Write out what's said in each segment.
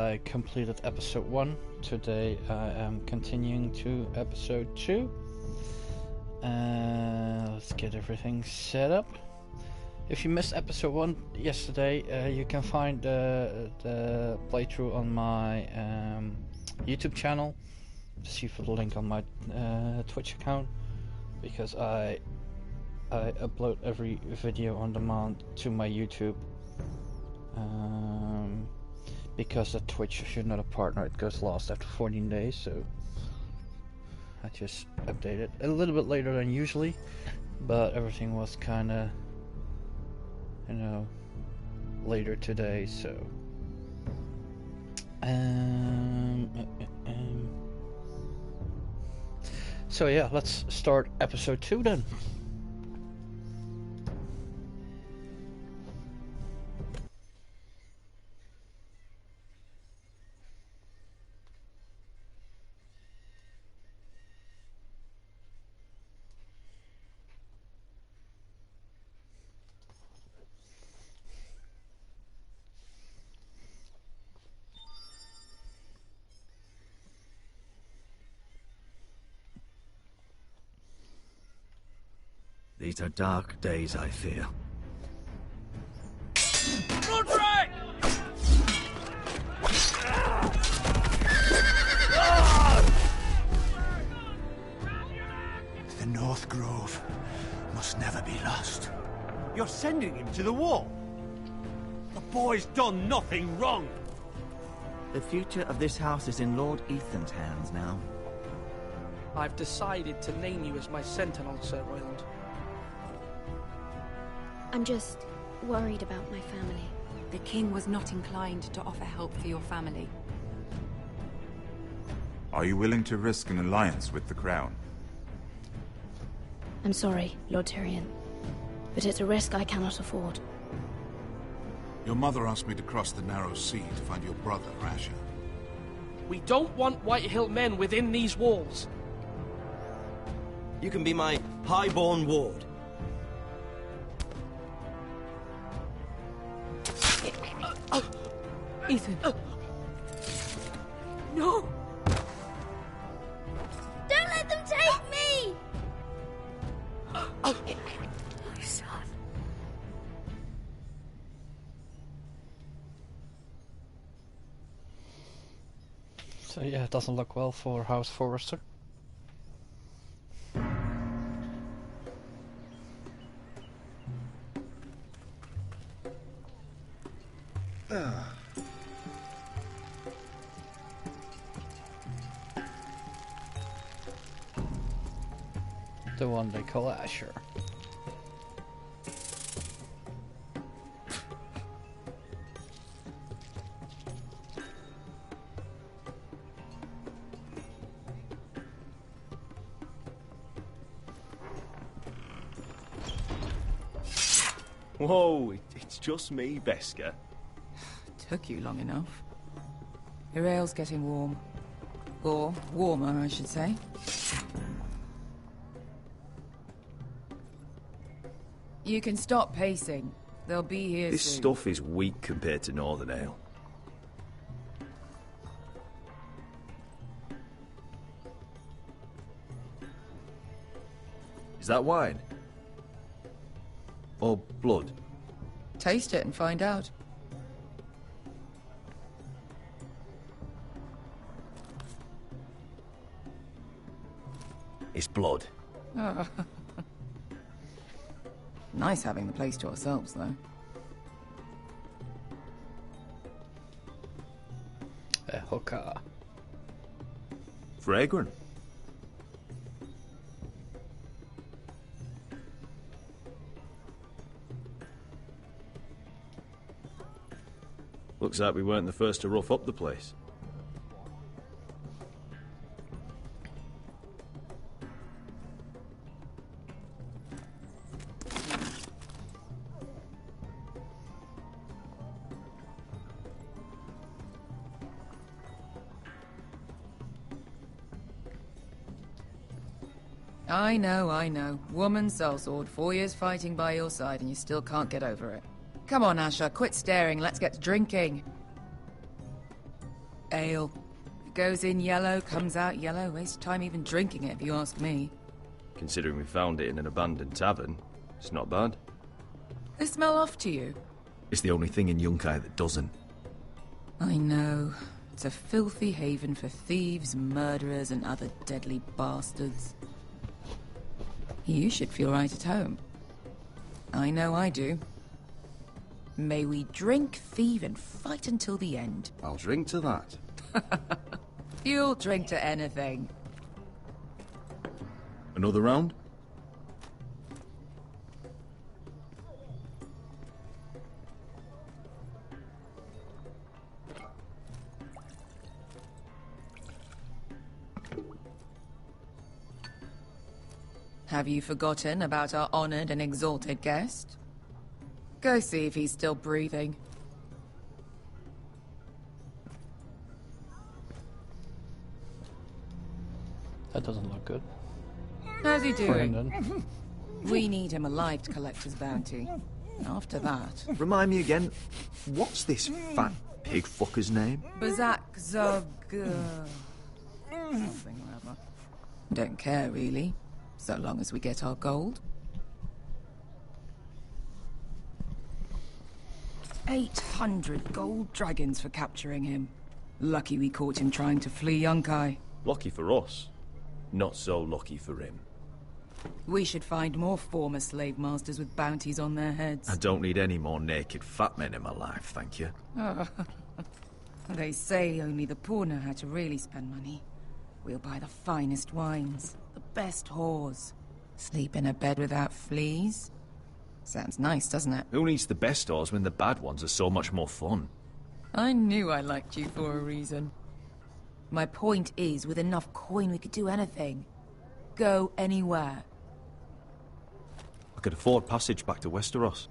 I completed episode 1. Today I am continuing to episode 2. Let's get everything set up. If you missed episode 1 yesterday, you can find the playthrough on my YouTube channel. See for the link on my Twitch account, because I upload every video on demand to my YouTube. Because the Twitch, if you're not a partner, it goes lost after 14 days, so I just updated a little bit later than usually, but everything was kinda, later today, so so yeah, let's start episode 2 then. These are dark days, I fear. Roderick! The North Grove must never be lost. You're sending him to the wall? The boy's done nothing wrong. The future of this house is in Lord Ethan's hands now. I've decided to name you as my sentinel, Sir Royland. I'm just worried about my family. The king was not inclined to offer help for your family. Are you willing to risk an alliance with the Crown? I'm sorry, Lord Tyrion, but it's a risk I cannot afford. Your mother asked me to cross the narrow sea to find your brother, Asher. We don't want Whitehill men within these walls. You can be my highborn ward. Ethan. No! Don't let them take me! My son. So yeah, it doesn't look well for House Forrester. The one they call Asher. Whoa, it's just me, Beskha. Took you long enough. Your ale's getting warm. Or warmer, I should say. You can stop pacing. They'll be here This soon. stuff is weak compared to Northern Ale. Is that wine? Or blood? Taste it and find out. It's blood. Nice having the place to ourselves, though. A hooker. Fragrant. Looks like we weren't the first to rough up the place. I know. Woman sellsword, 4 years fighting by your side and you still can't get over it. Come on, Asher, quit staring, let's get to drinking. Ale. It goes in yellow, comes out yellow. Waste time even drinking it, if you ask me. Considering we found it in an abandoned tavern, it's not bad. They smell off to you? It's the only thing in Yunkai that doesn't. I know. It's a filthy haven for thieves, murderers, and other deadly bastards. You should feel right at home. I know I do. May we drink, thieve, and fight until the end. I'll drink to that. You'll drink to anything. Another round? Have you forgotten about our honored and exalted guest? Go see if he's still breathing. That doesn't look good. How's he doing? Brandon. We need him alive to collect his bounty. After that... Remind me again, what's this fat pig fucker's name? Bazak Zog... something or other. Don't care, really. So long as we get our gold. 800 gold dragons for capturing him. Lucky we caught him trying to flee Yunkai. Lucky for us. Not so lucky for him. We should find more former slave masters with bounties on their heads. I don't need any more naked fat men in my life, thank you. They say only the poor know how to really spend money. We'll buy the finest wines, the best whores. Sleep in a bed without fleas. Sounds nice, doesn't it? Who needs the best whores when the bad ones are so much more fun? I knew I liked you for a reason. My point is, with enough coin we could do anything. Go anywhere. I could afford passage back to Westeros.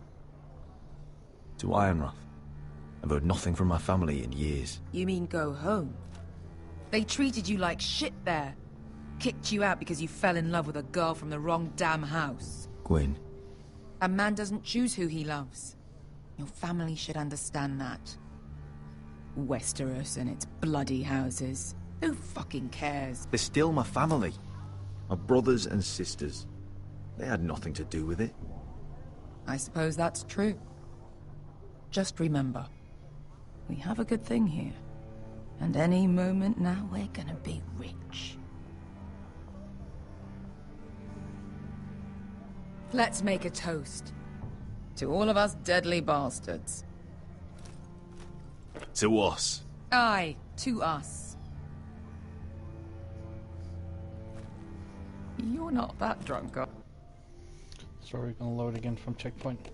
To Ironrath. I've heard nothing from my family in years. You mean go home? They treated you like shit there. Kicked you out because you fell in love with a girl from the wrong damn house. Gwyn. A man doesn't choose who he loves. Your family should understand that. Westeros and its bloody houses. Who fucking cares? They're still my family. My brothers and sisters. They had nothing to do with it. I suppose that's true. Just remember, we have a good thing here. And any moment now, we're gonna be rich. Let's make a toast. To all of us deadly bastards. To us. Aye, to us. You're not that drunk, are... Sorry, gonna load again from checkpoint.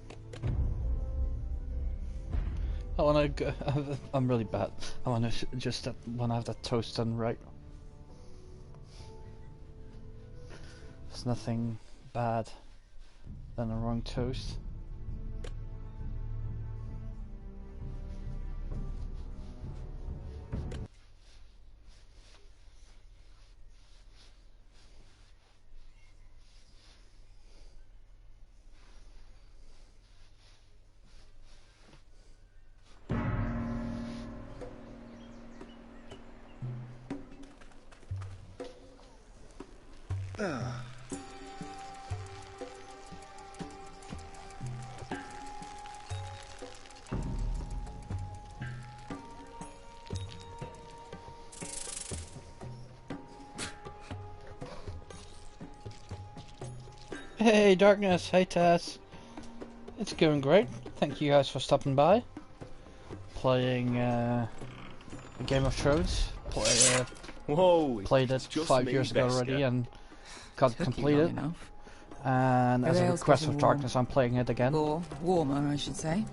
I wanna go, I'm really bad. I wanna just wanna have that toast done right. There's nothing bad than a wrong toast. Hey Darkness, hey Tess. It's going great. Thank you guys for stopping by. Playing Game of Thrones. Whoa! Played it 5 years ago already and got it completed. And as a request of Darkness, I'm playing it again. Or warmer, I should say.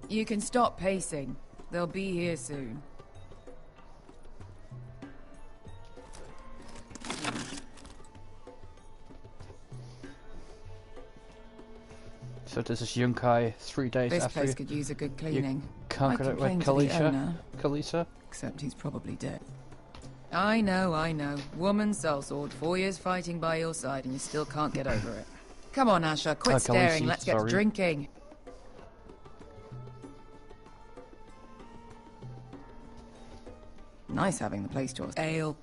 You can stop pacing. They'll be here soon. So this is Yunkai 3 days This after place could use a good cleaning. conquered it with Khaleesi. Except he's probably dead. I know. Woman sellsword, 4 years fighting by your side and you still can't get over it. Come on, Asher, quit staring, let's get drinking. Nice having the place to us. Ale.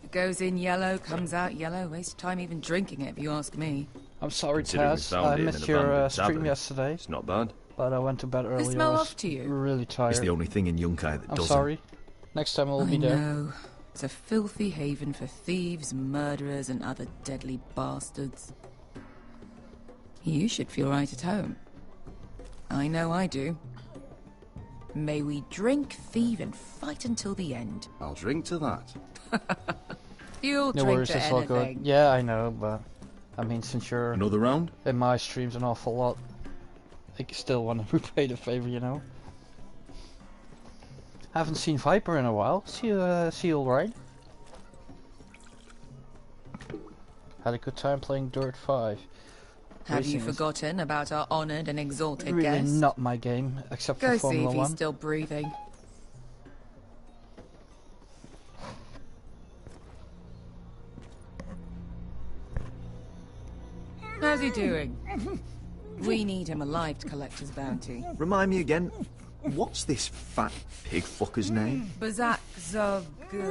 It goes in yellow, comes out yellow. Waste of time even drinking it, if you ask me. I'm sorry, Considering we Taz. found I it in missed an your abandoned stream tavern, yesterday, It's not bad. but I went to bed early. smell I was off to you? really tired. It's the only thing in Yunkai that I'm doesn't. sorry. Next time I'll be I there. know. It's a filthy haven for thieves, murderers, and other deadly bastards. You should feel right at home. I know I do. May we drink, thieve, and fight until the end. I'll drink to that. You'll No drink worries, to it's all good. anything. Yeah, I know, but I mean, since you're Another round? in my streams an awful lot, I still want to repay the favor, you know. Haven't seen Viper in a while. Is he alright? Had a good time playing Dirt 5. Have you Racing is forgotten about our honoured and exalted really guest? not my game, except Go for see Formula if 1. he's still breathing. How's he doing? We need him alive to collect his bounty. Remind me again, what's this fat pig fucker's name? Bazak Zog... something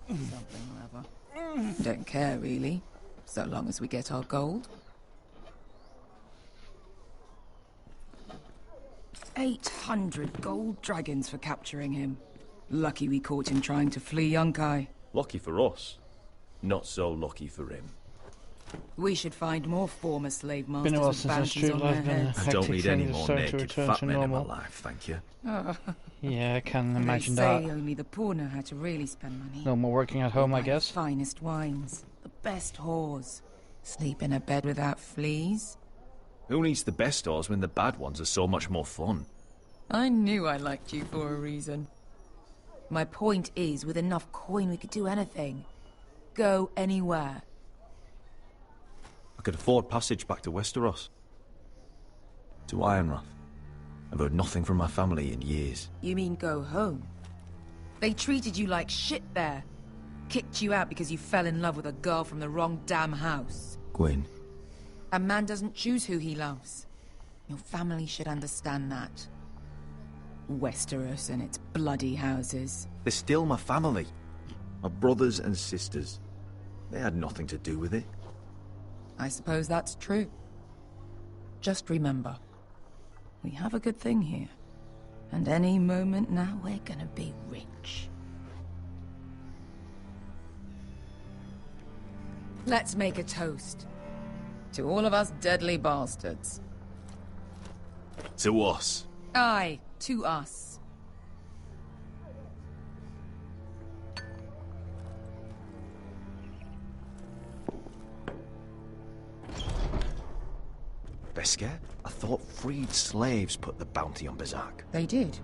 or other. Don't care, really. So long as we get our gold. 800 gold dragons for capturing him. Lucky we caught him trying to flee Yunkai. Lucky for us. Not so lucky for him. We should find more former slave masters Been a while with since I bounties streamed. on their I've been heads. I don't hectic need any things more starting to naked return fat to men in my normal. life, thank you. Yeah, I can They imagine say that. only the poor know how to really spend money. No more working at home, I Buy guess. The finest wines, the best whores. Sleep in a bed without fleas. Who needs the best stores when the bad ones are so much more fun? I knew I liked you for a reason. My point is, with enough coin we could do anything. Go anywhere. I could afford passage back to Westeros. To Ironrath. I've heard nothing from my family in years. You mean go home? They treated you like shit there. Kicked you out because you fell in love with a girl from the wrong damn house. Gwyn, A man doesn't choose who he loves. Your family should understand that. Westeros and its bloody houses. they're still my family. My brothers and sisters. They had nothing to do with it. I suppose that's true. Just remember, we have a good thing here. And any moment now, we're gonna be rich. Let's make a toast. To all of us deadly bastards. To us. Aye, to us. Beskar? I thought freed slaves put the bounty on Bazak. They did.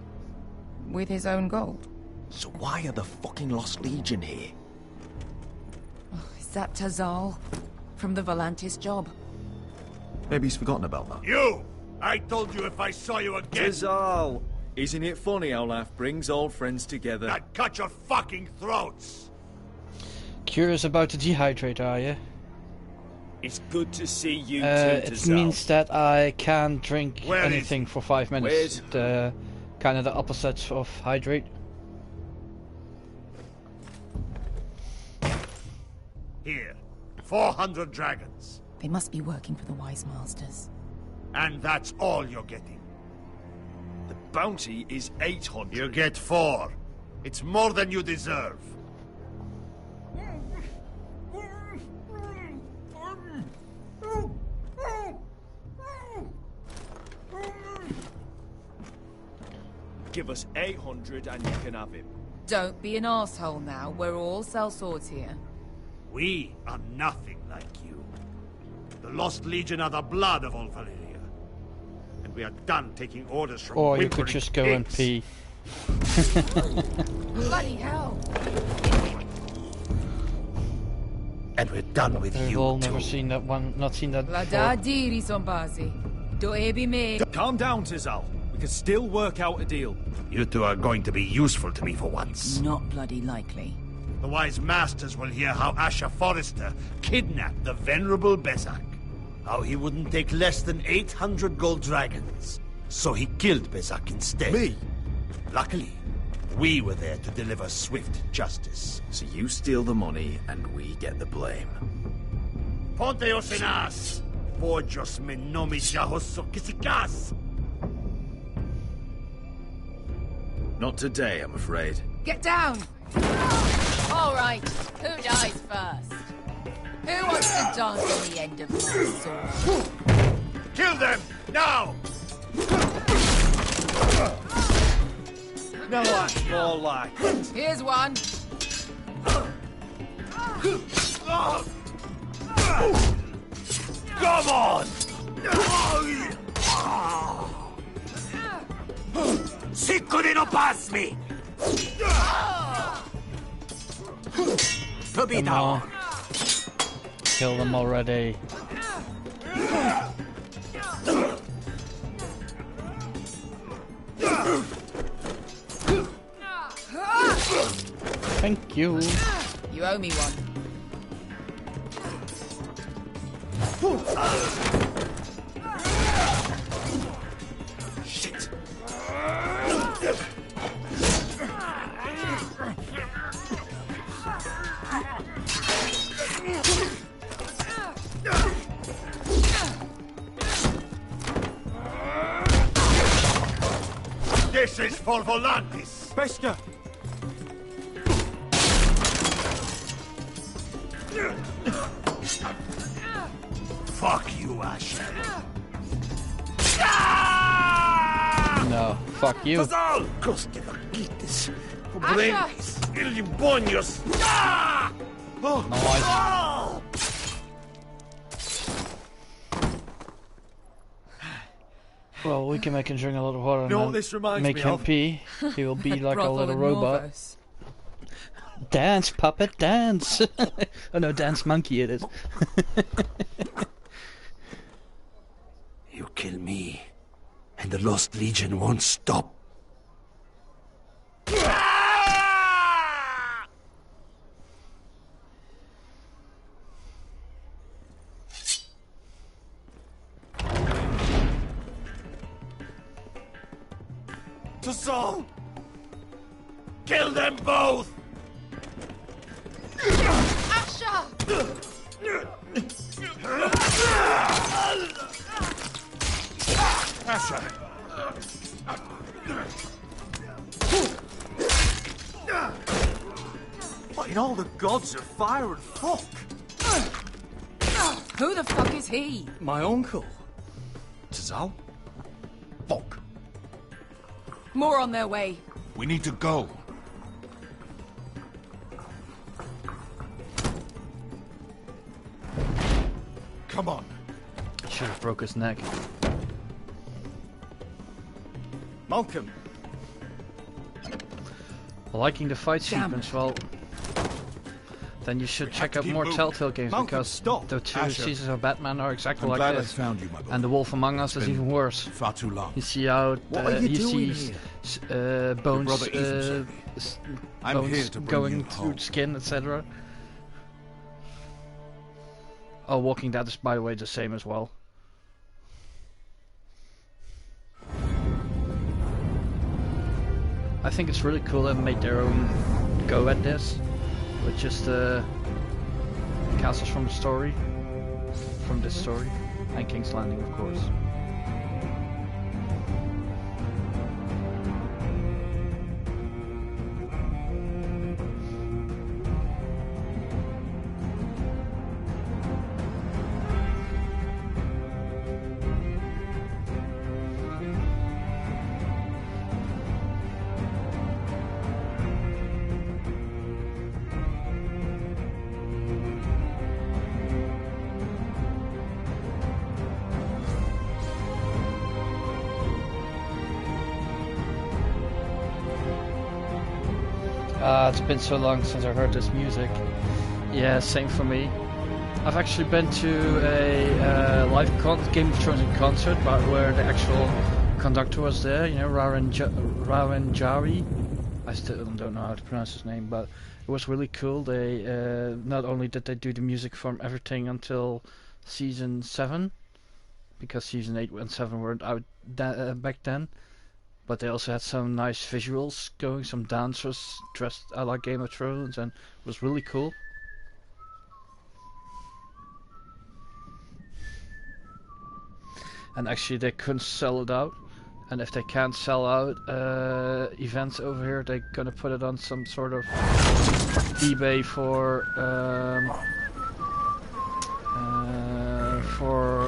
With his own gold. So why are the fucking Lost Legion here? Is that Tazal? From the Volantis job? Maybe he's forgotten about that. You! I told you if I saw you again, Tazal! Isn't it funny how life brings old friends together? I'd cut your fucking throats! Curious about the dehydrate, are you? It's good to see you too, It Tazal. means that I can't drink Where is anything for 5 minutes. Where's- The kind of the opposite of hydrate. Here, 400 dragons. They must be working for the Wise Masters. And that's all you're getting. The bounty is 800. You get 4. It's more than you deserve. Give us 800 and you can have him. Don't be an asshole now. We're all sellswords here. We are nothing like you. The Lost Legion are the blood of all Valyria. And we are done taking orders from Or you could whimpering just go and pigs. pee. Bloody hell! And we're done with We've you all too. never seen that one, not seen that La before. da diri sombazi. Do ebi me. Calm down, Tazal. We can still work out a deal. You two are going to be useful to me for once. Not bloody likely. The Wise Masters will hear how Asher Forrester kidnapped the venerable Bezak. How he wouldn't take less than 800 gold dragons. So he killed Bezak instead. Me? Luckily, We were there to deliver swift justice. So you steal the money and we get the blame. Ponteos en as! Forjos me nomis yahoso kisikas! Not today, I'm afraid. Get down! All right, who dies first? Who wants to dance on the end of my sword? Kill them! Now! No, that's more like it. Here's one. Come on! Sicko di non passmi! Come on. Kill them already. Thank you. You owe me one. Shit! This is for Volantis! Bester! Fuck you, Asher. No, fuck you. Fazal! Coste vaquites! Pobrenis! Ilibonios! Ah! Nice. Oh! Well, we can make him drink a lot of water and know what then this reminds make me him of? pee. He will be like a Brothel little in robot. Norvos. Dance, puppet, dance! Oh no, dance monkey it is. You kill me, and the Lost Legion won't stop. To Saul! Kill them both! Asher! Asher! What in all the gods of fire and fuck? Who the fuck is he? My uncle. Tazal? Fuck. More on their way. We need to go. Come on. Should have broke his neck. Malcolm. Liking the fight Damn. sequence, well, then you should check out keep more moving. Telltale games Malcolm, because stop. the two Asher. seasons of Batman are exactly I'm like glad I this. found you, my boy. And The Wolf Among Us is been even worse. Far too long. You see how What are you you doing see here? bones, brother Ethan sent me. I'm bones here to bring going you through home. the skin, etc. Oh, Walking Dead is, by the way, the same as well. I think it's really cool they made their own go at this, with just castles from the story, from this story, and King's Landing, of course. It's been so long since I heard this music. Yeah, same for me. I've actually been to a live Game of Thrones in concert, but where the actual conductor was there. You know, Raven Jari. I still don't know how to pronounce his name, but it was really cool. They not only did they do the music from everything until season 7, because season 8 and 7 weren't out back then. But they also had some nice visuals going, some dancers dressed a la Game of Thrones, and it was really cool. And actually they couldn't sell it out. And if they can't sell out events over here, they're gonna put it on some sort of eBay for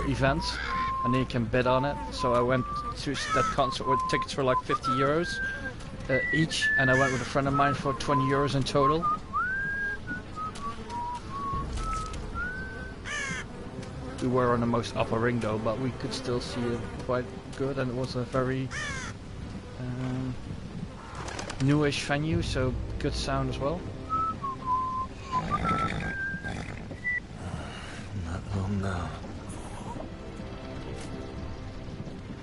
events, and then you can bid on it. So I went to that concert with tickets for like 50 euros each, and I went with a friend of mine for 20 euros in total. We were on the most upper ring though, but we could still see it quite good, and it was a very newish venue, so good sound as well. Not long now.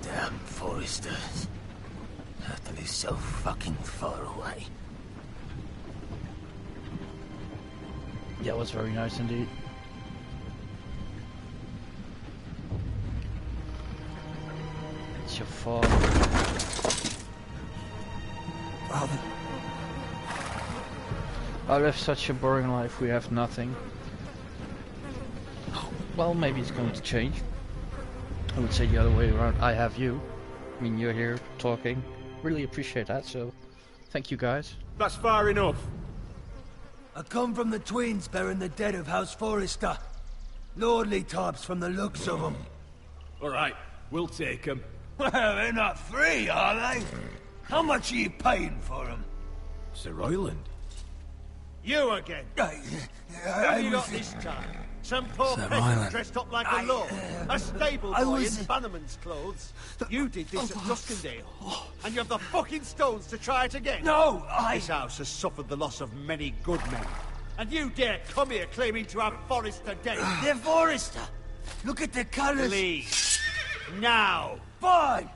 Damn Foresters. Earth is so fucking far away. Yeah, it was very nice indeed. It's your fault. Father. I live such a boring life, we have nothing. Well, maybe it's going to change. I would say the other way around, I have you. I mean, you're here talking. Really appreciate that, so thank you guys. That's far enough. I come from the twins bearing the dead of House Forrester. Lordly types from the looks of them. Alright, we'll take them. Well, they're not free, are they? How much are you paying for them? Sir Royland. You again. Who have you got this time? Some poor peasant dressed up like a lord. A stable boy in Bannerman's clothes. You did this at Duskendale. And you have the fucking stones to try it again. No, This house has suffered the loss of many good men. And you dare come here claiming to have Forrester dead. They're Forrester. Look at the colours. Please. Now. Fine.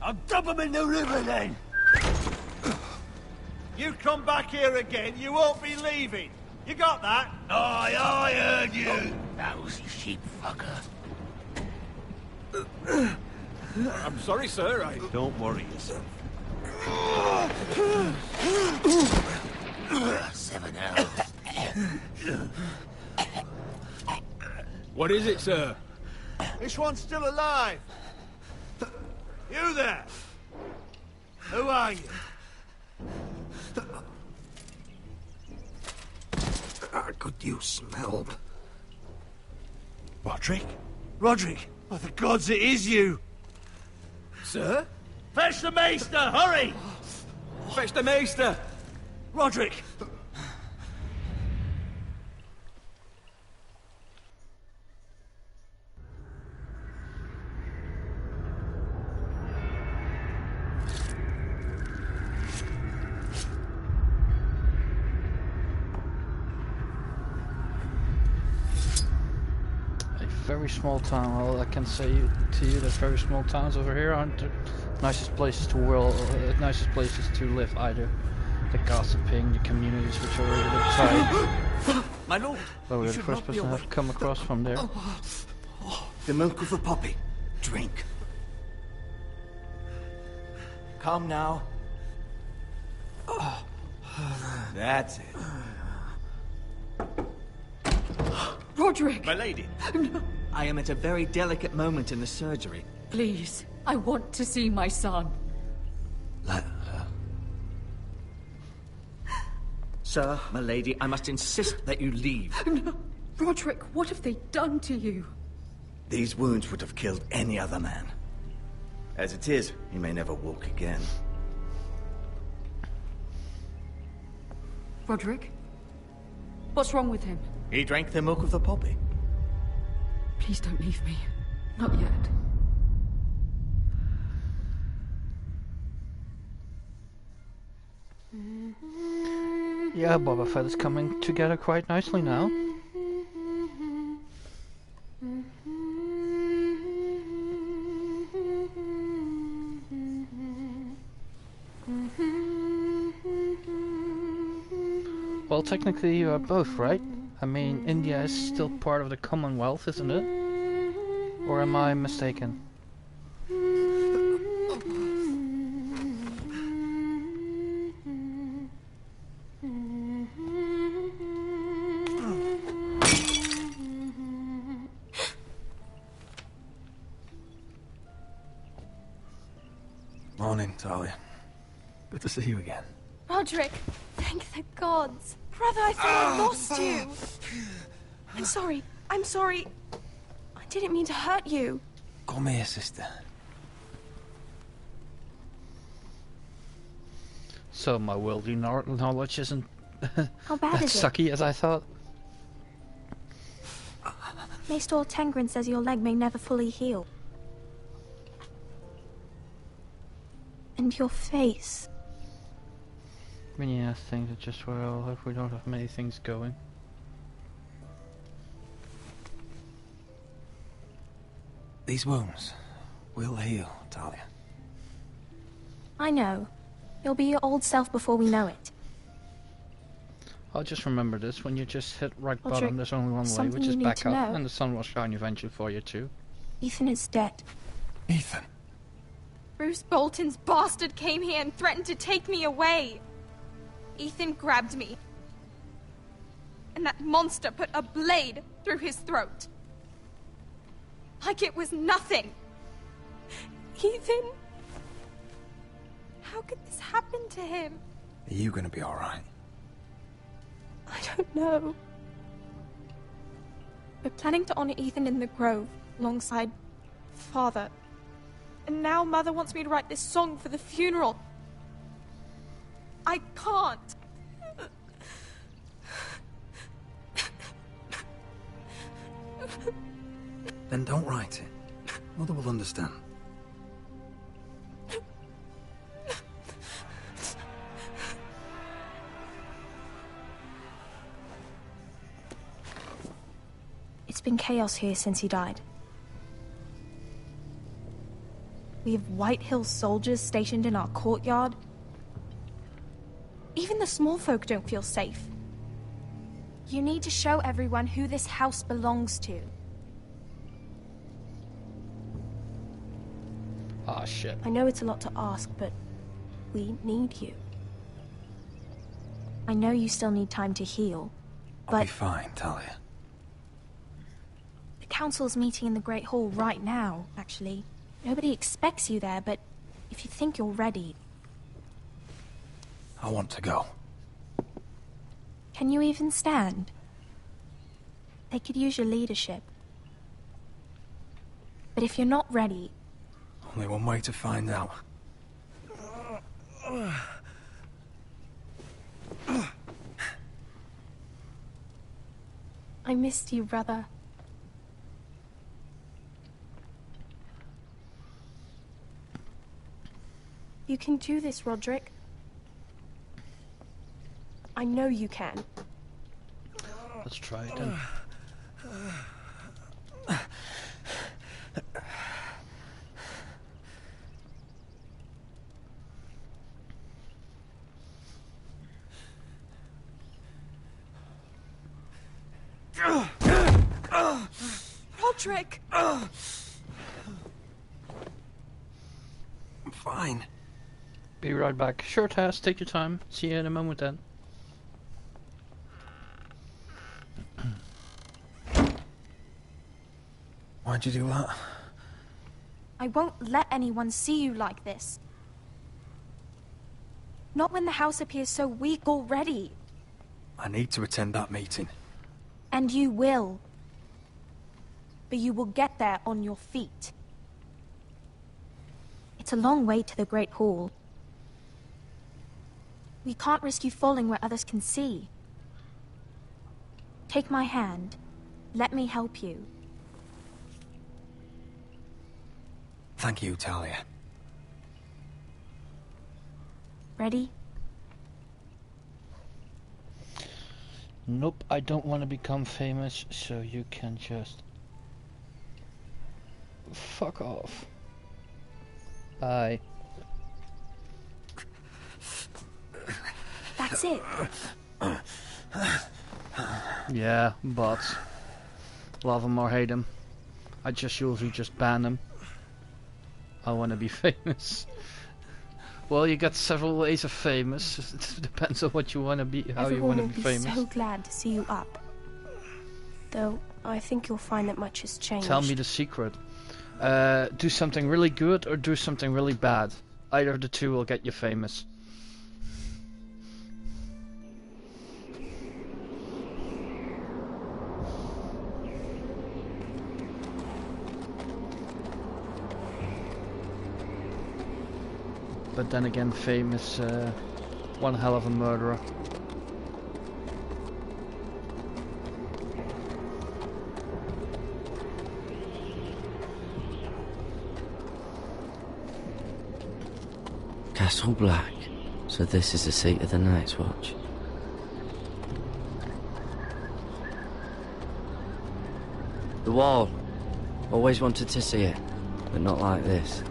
I'll dump them in the river then. You come back here again, you won't be leaving. You got that? Aye, I heard you. Lousy sheep fucker. I'm sorry, sir. Don't worry yourself. 7 elves. What is it, sir? This one's still alive. You there? Who are you? Could you smell? Roderick? Roderick! By the gods, it is you! Sir? Fetch the Maester, hurry! Fetch the Maester! Roderick! Very small town. Well, I can say to you that very small towns over here aren't the nicest places to live either. The gossiping, the communities which are really outside. My lord, Well, we're the first person I've come across from there. the milk of the poppy. Drink. Come now. That's it. Roderick! My lady. No. I am at a very delicate moment in the surgery. Please, I want to see my son. Let her. Sir, my lady, I must insist that you leave. No. Roderick, what have they done to you? These wounds would have killed any other man. As it is, he may never walk again. Roderick? What's wrong with him? He drank the milk of the poppy. Please don't leave me. Not yet. Yeah, Boba Fett is coming together quite nicely now. Well, technically you are both, right? I mean, India is still part of the Commonwealth, isn't it? Or am I mistaken? Morning, Talia. Good to see you again. Roderick, thank the gods. Brother, I thought I lost you. I'm sorry. I'm sorry. I didn't mean to hurt you. Come here, sister. So my worldly knowledge isn't How bad that is it? sucky as I thought. Maester Tengrin says your leg may never fully heal. And your face. I mean, yeah, things are just well if we don't have many things going. These wounds will heal, Talia. I know. You'll be your old self before we know it. I'll just remember this: when you just hit rock Roderick, bottom, there's only one way, something which is you need back to up, know. and the sun will shine eventually for you too. Ethan is dead. Ethan? Bruce Bolton's bastard came here and threatened to take me away. Ethan grabbed me. And that monster put a blade through his throat. Like it was nothing. Ethan? How could this happen to him? Are you gonna be alright? I don't know. We're planning to honor Ethan in the Grove, alongside Father. And now Mother wants me to write this song for the funeral. I can't. Then don't write it. Mother will understand. It's been chaos here since he died. We have White Hill soldiers stationed in our courtyard. Even the small folk don't feel safe. You need to show everyone who this house belongs to. Ah, shit. I know it's a lot to ask, but we need you. I know you still need time to heal, but... I'll be fine, Talia. The council's meeting in the Great Hall right now, actually. Nobody expects you there, but if you think you're ready... I want to go. Can you even stand? They could use your leadership. But if you're not ready... Only one way to find out. I missed you, brother. You can do this, Roderick. I know you can. Let's try it then. Roderick! I'm fine. Be right back. Sure, Tess, take your time. See you in a moment then. Why'd you do that? I won't let anyone see you like this. Not when the house appears so weak already. I need to attend that meeting. And you will. But you will get there on your feet. It's a long way to the Great Hall. We can't risk you falling where others can see. Take my hand. Let me help you. Thank you, Talia. Ready? Nope, I don't want to become famous, so you can just... fuck off. Bye. That's it. Yeah, but... love him or hate him. I just usually just ban him. I want to be famous. Well, you got several ways of famous. It depends on what you want to be, how you want to be famous. Everyone will be so glad to see you up. Though, I think you'll find that much has changed. Tell me the secret. Do something really good or do something really bad. Either of the two will get you famous. But then again, fame is one hell of a murderer. Castle Black. So this is the seat of the Night's Watch. The wall. Always wanted to see it, but not like this.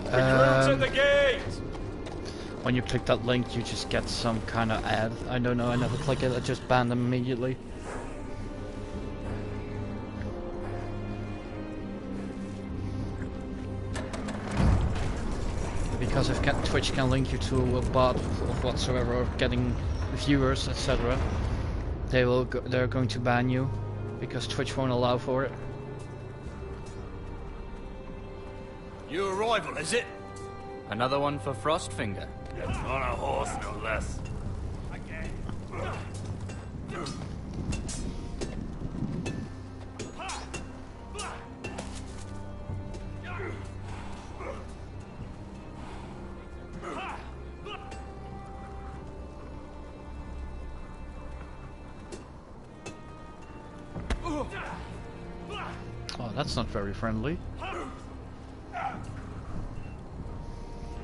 To the gate! When you click that link, you just get some kind of ad. I don't know, I never click it, I just ban them immediately. Because if Twitch can link you to a bot of whatsoever, or getting viewers, etc., they're going to ban you because Twitch won't allow for it. Your arrival, is it? Another one for Frostfinger. On a horse, no less. Oh, that's not very friendly.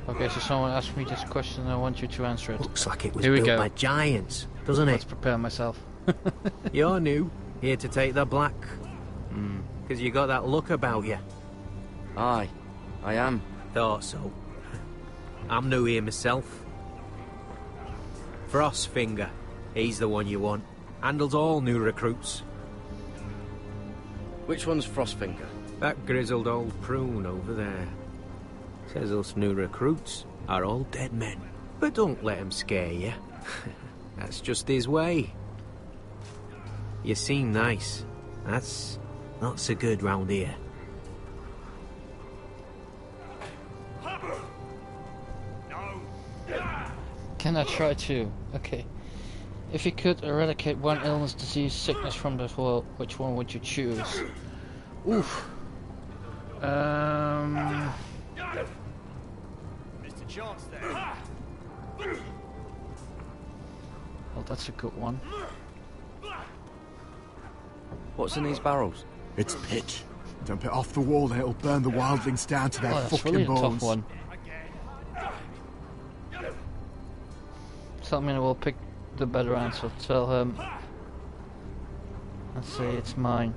Okay, so someone asked me this question and I want you to answer it. Looks like it was Here we built go. by giants, doesn't it? Let's prepare myself. You're new, here to take the black. Because you got that look about you. Aye, I am. Thought so. I'm new here myself. Frostfinger, he's the one you want. Handles all new recruits. Which one's Frostfinger? That grizzled old prune over there. Says us new recruits are all dead men. But don't let him scare you. That's just his way. You seem nice. That's not so good round here. Can I try to? Okay. If you could eradicate one illness, disease, sickness from this world, which one would you choose? Oof. Mr. Chance there. Well, that's a good one. What's in these barrels? It's pitch. Dump it off the wall and it'll burn the wildlings down to their Oh, that's fucking really a bones. tough one. Tell me and I will pick the better answer. Tell him. Let's say it's mine.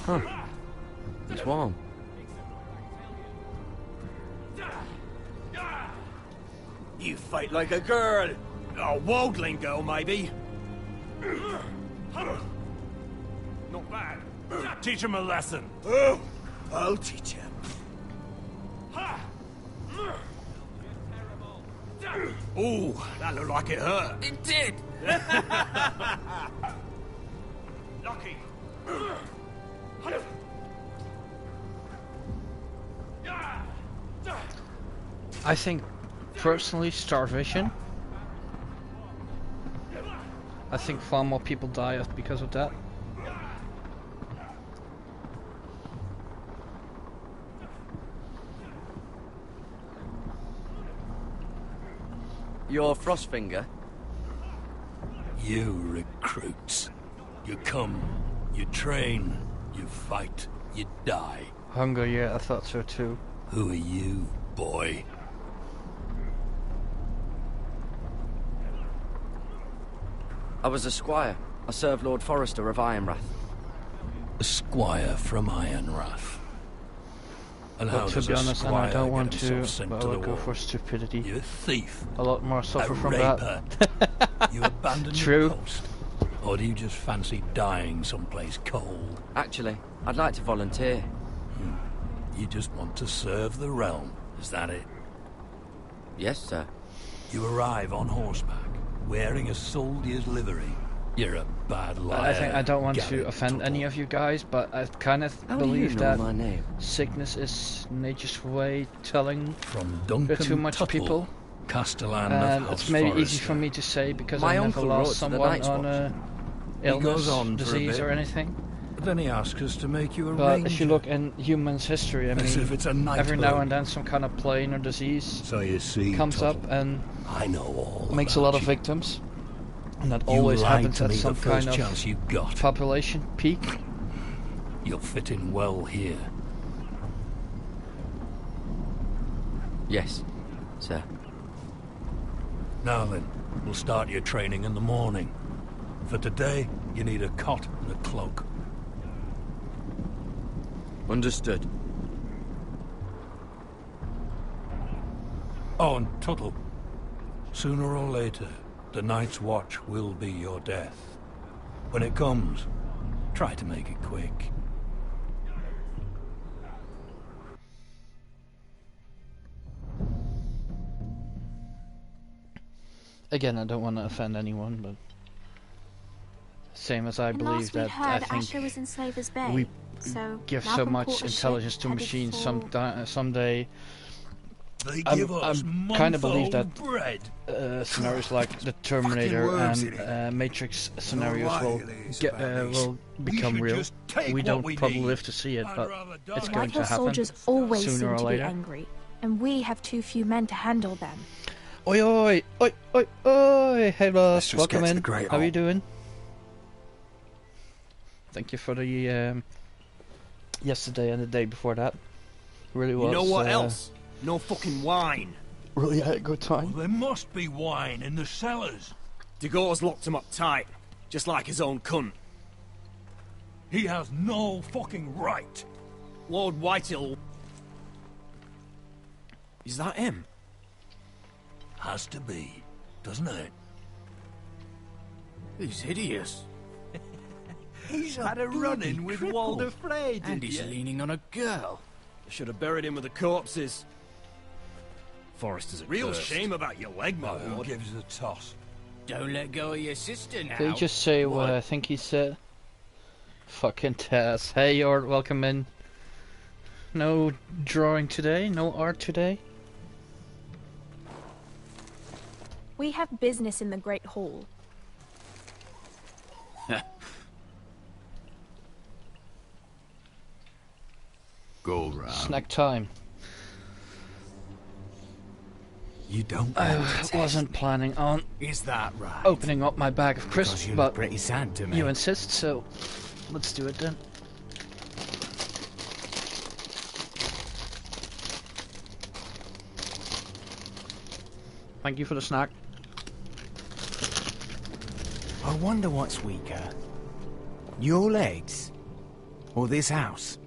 Huh. It's warm. You fight like a girl. A wildling girl, maybe. Not bad. Teach him a lesson. Oh, I'll teach him. Ooh, that looked like it hurt. It did! Lucky. I think, personally, starvation. I think far more people die because of that. You're Frostfinger? You recruits. You come, you train, you fight, you die. Hunger, yeah, I thought so too. Who are you, boy? I was a squire. I served Lord Forrester of Ironrath. A squire from Ironrath. And how But to does be a honest, and I squire don't want get to, himself sent but to I the would go wall? for stupidity. You thief. A lot more suffer A from raper. that. You abandon True. your post. Or do you just fancy dying someplace cold? Actually, I'd like to volunteer. You just want to serve the realm, is that it? Yes, sir. You arrive on horseback, wearing a soldier's livery. You're a bad liar. I don't want to Garrett offend Tuttle. any of you guys, but I kind of How do you believe know that my name? sickness is nature's way telling From Duncan too much Tuttle, people. Castellan And of it's maybe easy House for me to say because My I never uncle wrote lost to the someone Night's on Watch. a He illness, goes on for a disease bit. or anything. Then he asks us to make you a But ranger. if you look in humans' history, I As mean, if it's a night every now bird. and then some kind of plague or disease So you see, comes Tuttle, up and I know all makes a about lot of you. victims. And that You always lied happens to at me some the first kind chance you of got. population peak. You'll fit in well here. Yes, sir. Now then, we'll start your training in the morning. For today, you need a cot and a cloak. Understood. Oh, and Tuttle. Sooner or later, the Night's Watch will be your death. When it comes, try to make it quick. Again, I don't want to offend anyone, but same as I believe last we'd that heard I think Asher was in Slaver's Bay, we so give so Malcolm much caught a ship intelligence to headed machines for- They someday. give us kind of believe that bread. scenarios like the Terminator worms and Matrix scenarios will become should real. just take We what don't we probably need. live to see it, but it's The going to Whitehall happen soldiers always sooner seem or to be later. angry, and we have too few men to handle them. Oi, oi, oi, oi, oi! Hey, boss, just welcome get to in. the Great How are you Hall. doing? Thank you for the yesterday and the day before that. Really was. You know what else? No fucking wine. Really had a good time. There must be wine in the cellars. Degor's locked him up tight, just like his own cunt. He has no fucking right. Lord Whitehill. Is that him? Has to be, doesn't it? He's hideous. He's had a run-in with Walder Frey, And he's leaning on a girl. Should have buried him with the corpses. Forrester's a Real cursed. shame about your leg, my Who lord. gives a toss? Don't let go of your sister now. Did he just say what I think he said? Fucking Tess. Hey, you're welcome in. No drawing today? No art today? We have business in the Great Hall. Go round. Snack time. You don't. I wasn't planning on Is that right? opening up my bag of crisps, you but look pretty sad to me. you insist, so let's do it then. Thank you for the snack. I wonder what's weaker. Your legs? Or this house?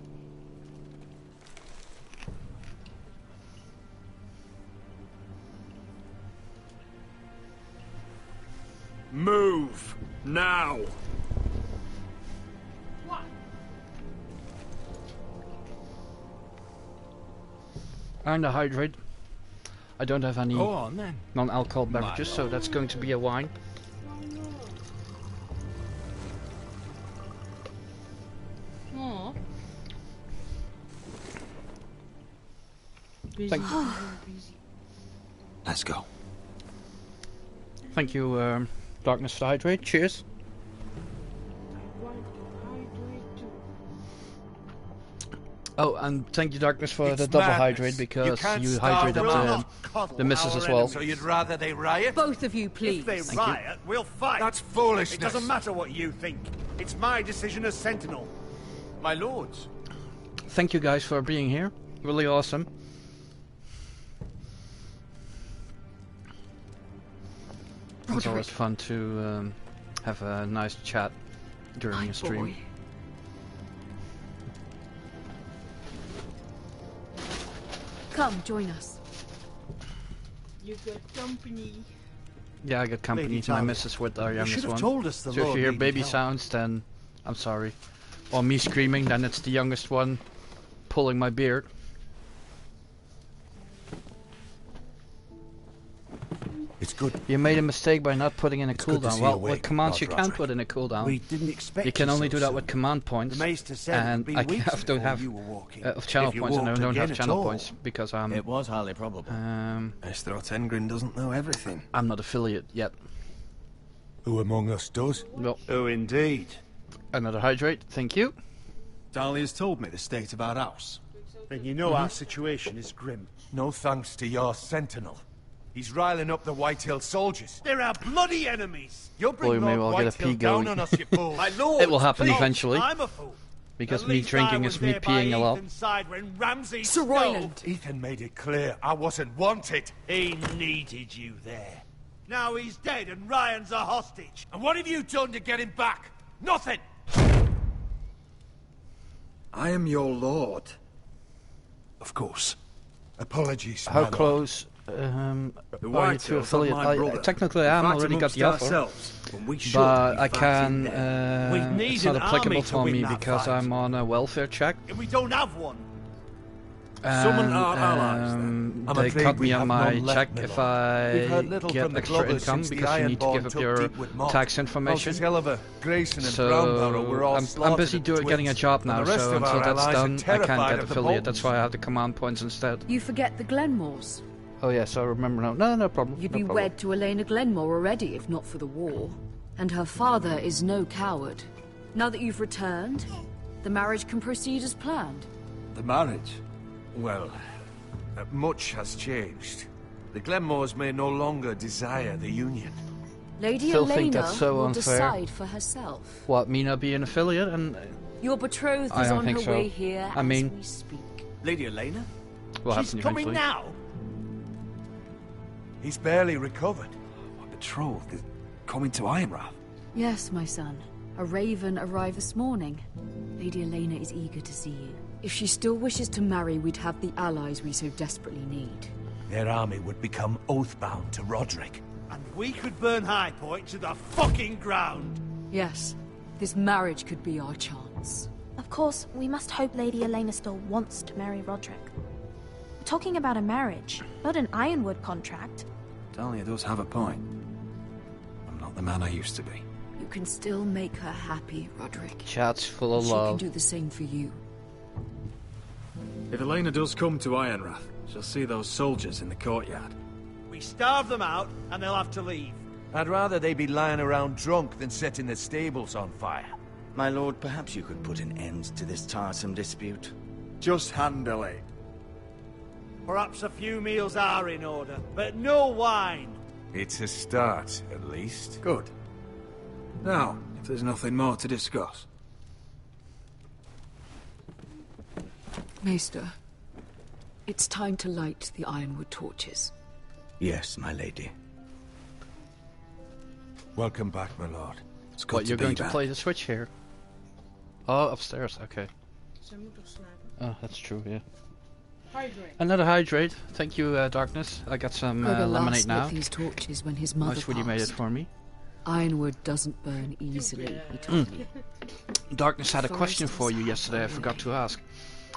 Move now. And a hydrate. I don't have any Go on, then. non-alcohol beverages, so that's going to be a wine. Aw. Thank you. Let's go. Thank you, Darkness for the hydrate. Cheers. Oh, and thank you, Darkness, for the double hydrate because you hydrated the missus as well. So you'd rather they riot? Both of you, please. If they Thank you. riot, we'll fight. That's foolishness. It doesn't matter what you think. It's my decision as Sentinel. My lords. Thank you guys for being here. Really awesome. It's always fun to have a nice chat during a stream. Boy. Come, join us. You got company. Yeah, I got company Lady to my Talia, missus with our you youngest should have one. told us the so if Lord you hear needed baby help. sounds, then I'm sorry. Or me screaming, then it's the youngest one pulling my beard. It's Good. You made a mistake by not putting in a good to cooldown. see Well, you with awake, commands you Lord can't Roderick. put in a cooldown. We didn't expect You can you only so do that soon. with command points. The Maester said it'd And be I weeks don't before have you were walking. of channel If you points, and I walked don't have again at channel all. points because I'm. It was highly probable. Maester Otengrin doesn't know everything. I'm not affiliate yet. Who among us does? Well, Oh, indeed. another hydrate. Thank you. Dahlia's told me the state of our house. Then you know our situation is grim. No thanks to your sentinel. He's riling up the Whitehill soldiers. They're our bloody enemies. You'll bring Boy, maybe Lord I'll get a Whitehill pee down going. on us, you fools. My lord, It will happen please, eventually. I'm a fool. Because At me least drinking I is was me there by peeing a lot. Ethan's side when Ramsay Sir stole. Royland. Ethan made it clear I wasn't wanted. He needed you there. Now he's dead and Ryan's a hostage. And what have you done to get him back? Nothing! I am your lord. Of course. Apologies, How my lord. close The are you to affiliate? Technically, I'm already got the offer, but I can. It's not applicable for me because I'm on a welfare check. And we don't have one. Summon our allies, then. I'm They afraid cut we me on have my none left, check my if lord. We've I heard little get from the extra Globbers income since the because you need to Ironborn give up took your Deepwood Moss. tax information. Helliver, Grayson and So Brownbarrow were all I'm slaughtered busy at the getting a Twins, job and now, the rest so of until our that's allies are done, I can't terrified get of the affiliate. That's Boltons. why I have the command points instead. You forget the Glenmores. Oh yes, I remember now. No, no problem. You'd no be problem. wed to Elena Glenmore already, if not for the war. And her father is no coward. Now that you've returned, the marriage can proceed as planned. The marriage? Well, much has changed. The Glenmores may no longer desire the union. Lady Still think Elena that's so will unfair. decide for herself. What, me not being an affiliate? And Your betrothed I is don't on think her so. way here I mean- as we speak. Lady Elena? will She's happen coming eventually. now. He's barely recovered. My betrothed is coming to Ironrath. Yes, my son. A raven arrived this morning. Lady Elena is eager to see you. If she still wishes to marry, we'd have the allies we so desperately need. Their army would become oathbound to Roderick. And we could burn High Point to the fucking ground. Yes, this marriage could be our chance. Of course, we must hope Lady Elena still wants to marry Roderick. We're talking about a marriage, not an Ironwood contract. Dahlia does have a point. I'm not the man I used to be. You can still make her happy, Roderick. Chat's full of She can love. do the same for you. If Elena does come to Ironrath, she'll see those soldiers in the courtyard. We starve them out and they'll have to leave. I'd rather they be lying around drunk than setting the stables on fire. My lord, perhaps you could put an end to this tiresome dispute. Just handle it. Perhaps a few meals are in order, but no wine. It's a start, at least. Good. Now, if there's nothing more to discuss. Maester, it's time to light the Ironwood torches. Yes, my lady. Welcome back, my lord. It's good What, you're to be going back. to play the Switch here? Oh, upstairs, okay. Oh, that's true, yeah. Hydrate. Another hydrate. Thank you, Darkness. I got some Gregor lemonade last now. lit these torches when his mother Nice when you made it passed. for me. Ironwood doesn't burn easily, he told me. Darkness had a Forest question was for you half yesterday. I forgot to ask.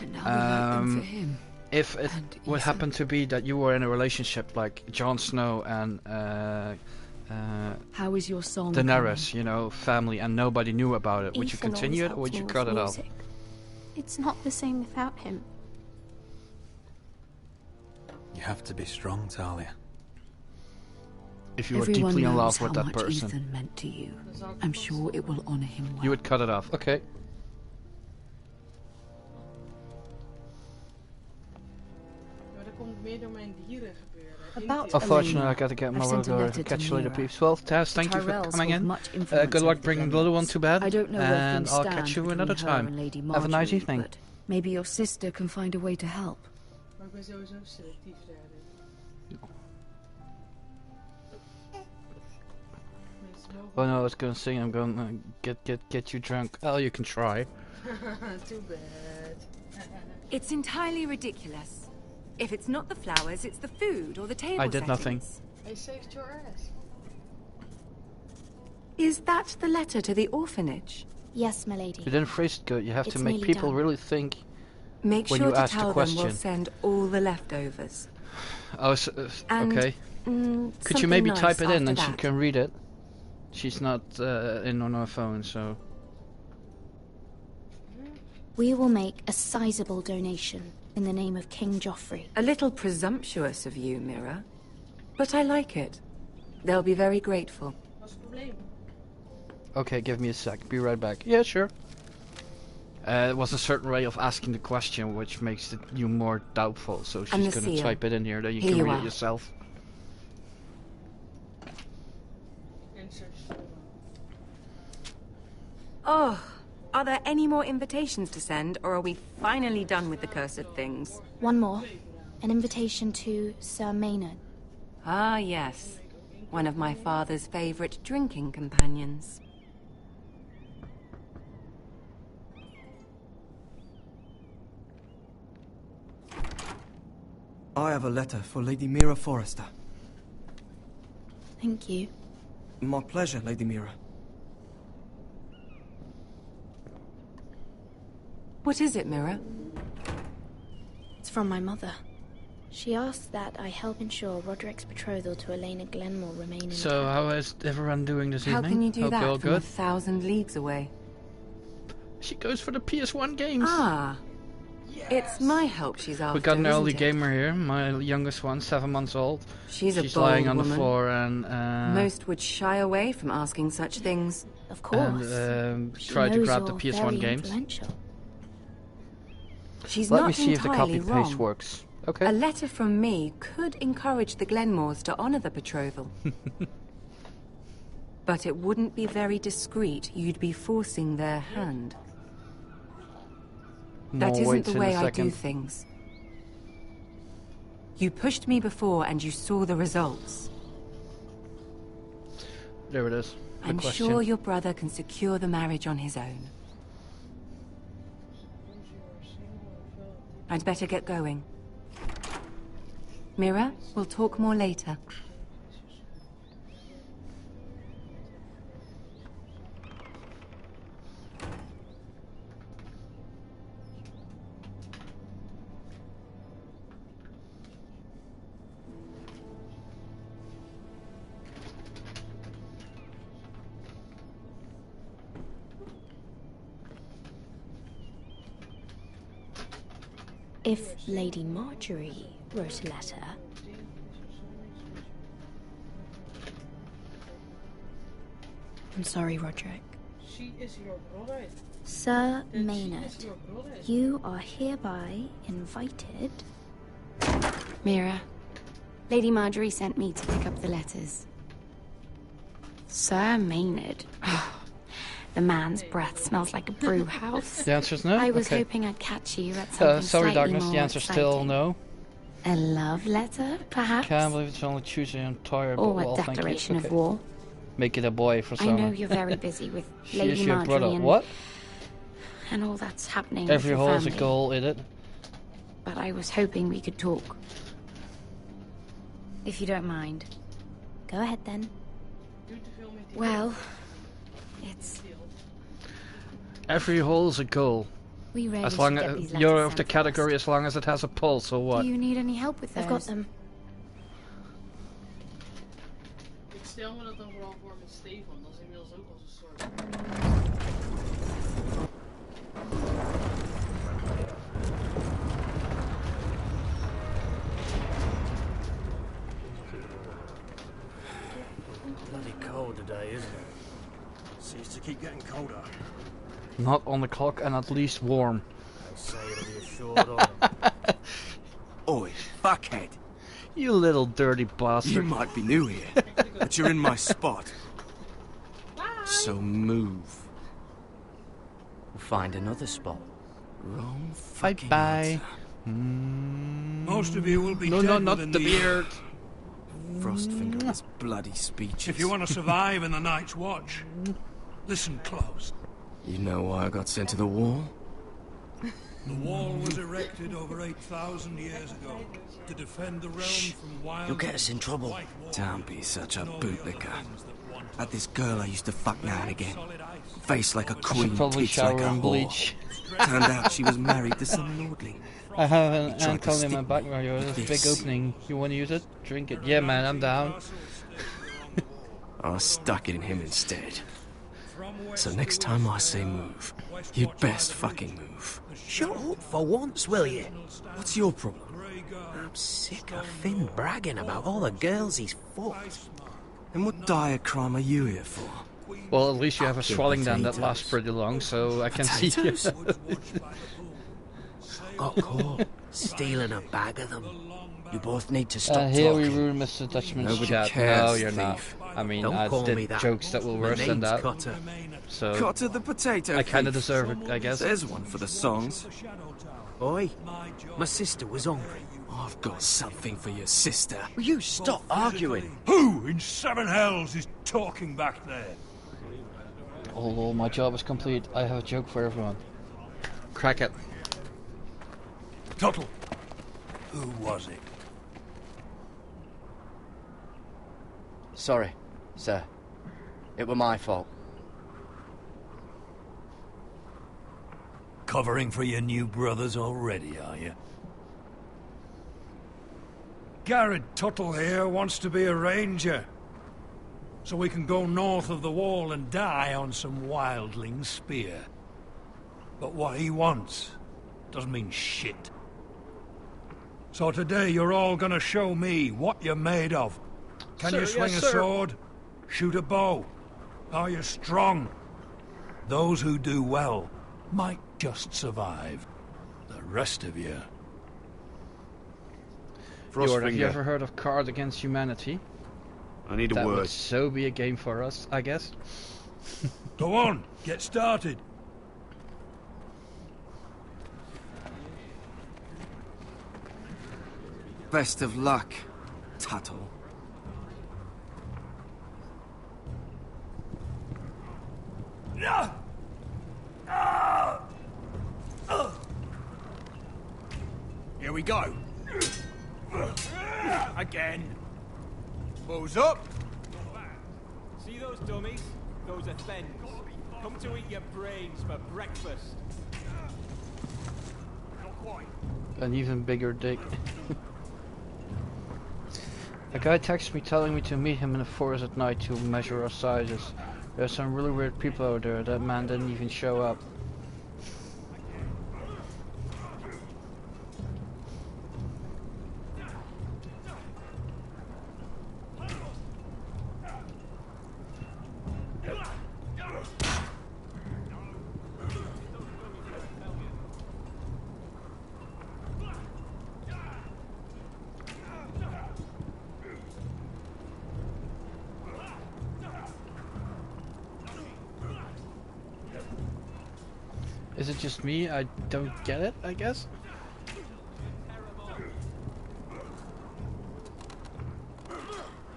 And now we light them for him. If it would happen to be that you were in a relationship like Jon Snow and How is your song Daenerys, you know, family, and nobody knew about it, would you Ethan continue it always or would you helped me cut with it off? music. It's not the same without him. You have to be strong, Talia. If you were Everyone deeply in knows love how with that much person, Ethan meant to you. I'm sure it will honor him well. you would cut it off. Okay. Maar dat komt meer door mijn dieren gebeuren. About Unfortunately, I got to get I've my sent a door. letter to Catch you later, Mira. peeps. Well, Taz, thank you for Tyrells coming hold in. much influence Good luck over bringing the Glenmores. little one to bed. I don't know where And things I'll stand catch you between another her time. and Lady Have a nice Marjorie, evening. but maybe your sister can find a way to help. Maar ik ben sowieso selectief daarin. Oh no, I was gonna sing. I'm gonna get you drunk. Oh, you can try. Too bad. It's entirely ridiculous. If it's not the flowers, it's the food or the table I did nothing. settings. I saved your ass. Is that the letter to the orphanage? Yes, my lady. You didn't phrase it good. You have It's to make nearly people done. really think Make when sure you to ask the tell them question. we'll send all the leftovers. Oh, And okay. Could you maybe nice type it in after and she that. can read it? She's not in on her phone, so... We will make a sizable donation in the name of King Joffrey. A little presumptuous of you, Mira. But I like it. They'll be very grateful. Okay, give me a sec. Be right back. Yeah, sure. It was a certain way of asking the question which makes it you more doubtful, so she's And the gonna seal. type it in here, then you Here can you read are. it yourself. Oh, are there any more invitations to send, or are we finally done with the cursed things? One more. An invitation to Sir Maynard. Ah, yes. One of my father's favorite drinking companions. I have a letter for Lady Mira Forrester. Thank you. My pleasure, Lady Mira. What is it, Mira? It's from my mother. She asked that I help ensure Roderick's betrothal to Elena Glenmore remain intact. So, how is everyone doing this How evening? can you do Hope that you're all from good? 1,000 leagues away? She goes for the PS1 games. Ah. It's my help she's after, We got an early isn't it? gamer here, my youngest one, 7 months old. She's a lying bold on the woman. floor and Most would shy away from asking such things. Of try to grab the PS1 games. She's Let not me see if the entirely copy paste wrong. works. Okay. A letter from me could encourage the Glenmores to honor the betrothal. But it wouldn't be very discreet. You'd be forcing their hand. That More isn't waits the in a way I do second. things. You pushed me before and you saw the results. There it is. The I'm question. sure your brother can secure the marriage on his own. I'd better get going. Mira, we'll talk more later. If Lady Marjorie wrote a letter... I'm sorry, Roderick. She is your brother. Sir She is Maynard, your brother. you are hereby invited... Mira, Lady Marjorie sent me to pick up the letters. Sir Maynard. The man's breath smells like a brew house. The answer's no? I was Okay. hoping I'd catch you at something Sorry, slightly Darkness, more the answer's still exciting. no. A love letter, perhaps? Can't believe it's only Tuesday and tired, but Or well, a thank you. declaration of Okay. war. Make it a boy for I some. know you're very busy with She Lady is your Marjorie brother. and... What? And all that's happening Every with your hole is a family. goal, is it? But I was hoping we could talk. If you don't mind. Go ahead then. Well, it's... Every hole is a goal. We rarely As long should get as these you're letters of the sent category, as long as it has a pulse, or what? Do you need any help with those? I've got them. Ik stel me dat dan vooral voor met Stefan. Dat is inmiddels ook als een soort... Bloody cold today, isn't it? Seems to keep getting colder. Not on the clock and at least warm. They say it'll be a short autumn. Oi, fuckhead. You little dirty bastard. You might be new here, but you're in my spot. So move. We'll find another spot. Wrong Bye fucking bye. Most of you will be No, dead no, not within the year. beard. Frostfinger and his bloody speeches. If you want to survive in the Night's Watch, listen close. You know why I got sent to the wall? The wall was erected over 8,000 years ago to defend the realm from wild... You'll get us in trouble. Don't be such a bootlicker. Had this girl I used to fuck now and again. Face like a I queen, should probably tits like shower a and whore. bleach. Turned out she was married to some lordling. I have an He tried ant to colony in my stick back, me Mario. with There's a this. big opening. You want to use it? Drink it. Yeah, man, I'm down. I stuck it in him instead. So next time I say move, you'd best fucking move. Shut up for once, will you? What's your problem? I'm sick of Finn bragging about all the girls he's fucked. And what dire crime are you here for? Well, at least you have a Fucking swelling down that potatoes. lasts pretty long, so I can see you. Potatoes? Got caught stealing a bag of them. You both need to stop Here we talking. ruin Mr. Dutchman's Nobody chat. cares, No, you're not. thief. I mean, Don't I call me did that. jokes that will My worse than name's that. Cutter. So Cutter the potato I kind of thief. deserve it, I guess. There's one for the songs. Oi, my sister was hungry. I've got something for your sister. Will you stop arguing? Who in seven hells is talking back there? Although my job is complete, I have a joke for everyone. Crack it. Tuttle. Who was it? Sorry, sir. It were my fault. Covering for your new brothers already, are you? Garrett Tuttle here wants to be a ranger. So we can go north of the wall and die on some wildling spear. But what he wants doesn't mean shit. So today you're all gonna show me what you're made of. Can Sir, you swing yes, a sir. sword? Shoot a bow? Are you strong? Those who do well might just survive. The rest of you... Jordan, have you ever heard of Cards Against Humanity? I need a That word. would so be a game for us, I guess. Go on, get started. Best of luck, Tuttle. Here we go. Again. Bows up. See those dummies? Those are thens. Come to eat your brains for breakfast. Not quite. An even bigger dick. A guy texted me telling me to meet him in the forest at night to measure our sizes. There's some really weird people out there. That man didn't even show up. Is it just me? I don't get it, I guess?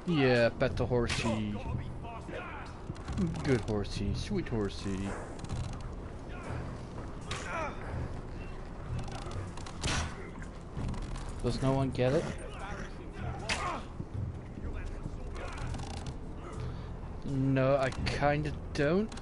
Yeah, pet the horsey. Good horsey, sweet horsey. Does no one get it? No, I kinda don't.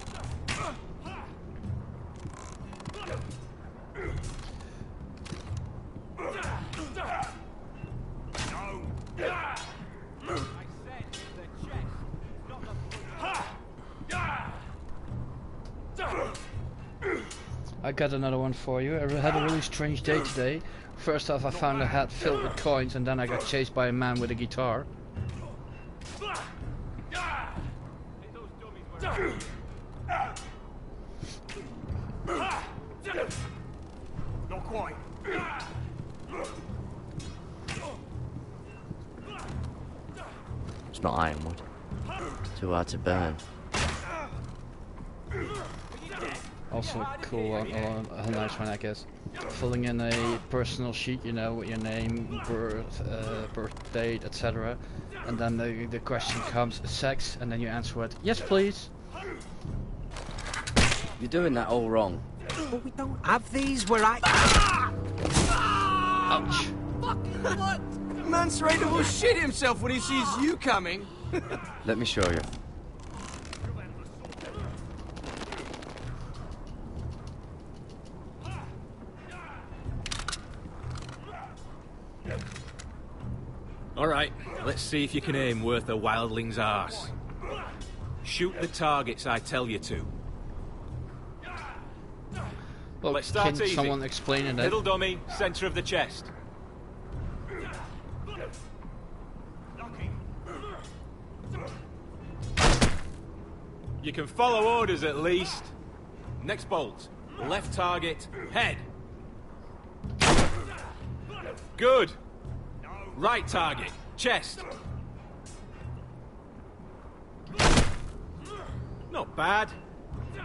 I got another one for you. I had a really strange day today. First off, I found a hat filled with coins, and then I got chased by a man with a guitar. Not quite. It's not ironwood. Too hard to burn. Also a cool one, a nice one, I guess. Filling in a personal sheet, you know, with your name, birth date, etc. And then the question comes, sex, and then you answer it, yes please. You're doing that all wrong. But we don't have these where I... Ouch. Fucking what? Mance Raider will shit himself when he sees you coming. Let me show you. Alright, let's see if you can aim worth a wildling's arse. Shoot the targets I tell you to. Well, let's start can easy. someone explain it? Middle dummy, centre of the chest. You can follow orders at least. Next bolt. Left target, head. Good. Right target, chest. Not bad.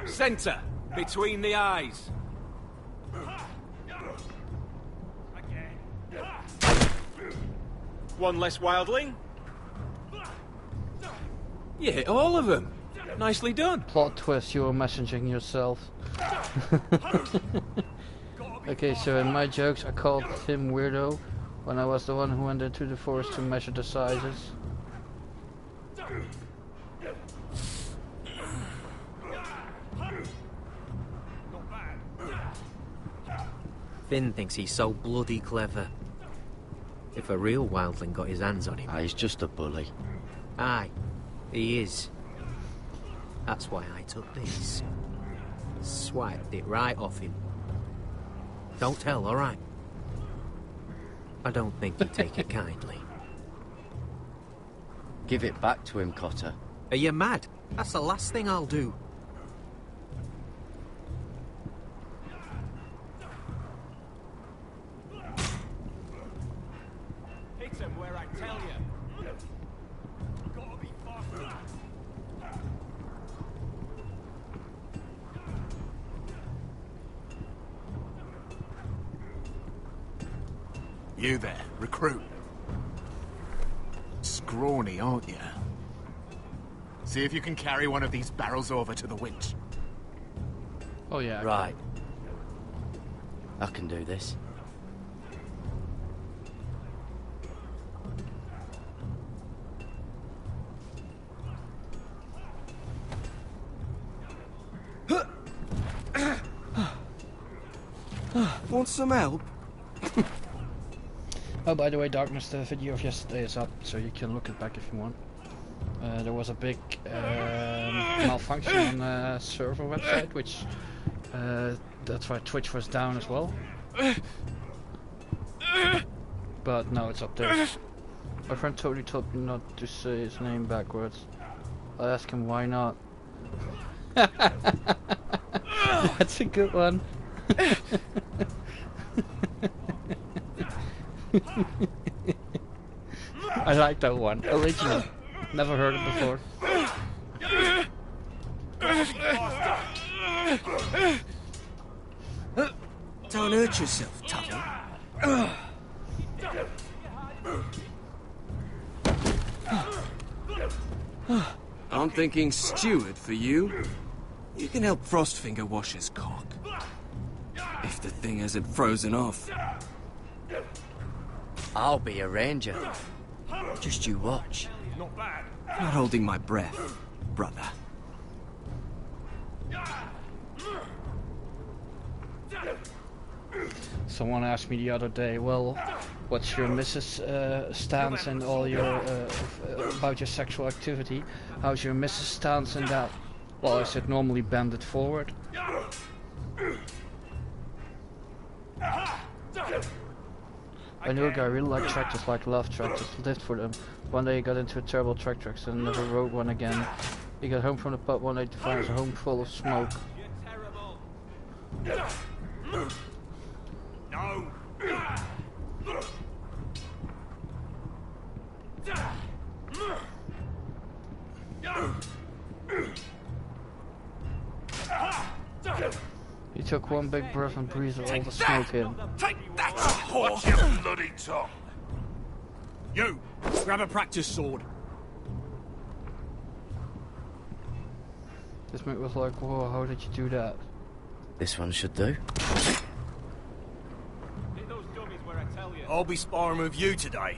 Centre, between the eyes. One less wildling. You hit all of them. Nicely done. Plot twist, you were messaging yourself. Okay, so in my jokes I called him weirdo when I was the one who went into the forest to measure the sizes. Finn thinks he's so bloody clever. If a real wildling got his hands on him... he's just a bully. Aye, he is. That's why I took this. Swiped it right off him. Don't tell, alright? I don't think you take it kindly. Give it back to him, Cotter. Are you mad? That's the last thing I'll do. Hit him where I tell you. Gotta be faster. You there, recruit. Scrawny, aren't you? See if you can carry one of these barrels over to the winch. Oh yeah. Right. I can do this. Want some help? Oh, by the way, Darkness, the video of yesterday is up, so you can look it back if you want. There was a big malfunction on the server website, which that's why Twitch was down as well. But now it's up there. My friend totally told me not to say his name backwards. I asked him why not. That's a good one. I like that one. Original. Never heard it before. Don't hurt yourself, Tuttle. I'm thinking steward for you. You can help Frostfinger wash his cock. If the thing hasn't frozen off. I'll be a ranger. Just you watch. Not holding my breath, brother. Someone asked me the other day, well, what's your missus stance and all your about your sexual activity? How's your missus stance in that? Well, I said normally bend it forward. I knew a guy really liked tractors, like loved tractors, lived for them. One day he got into a terrible tractor accident and never rode one again. He got home from the pub one day to find his home full of smoke. No. He took one big breath and breathed all the smoke in. Take that, whore! Watch your bloody tongue. You, grab a practice sword. This mate was like, whoa, how did you do that? This one should do. I'll be sparring with you today.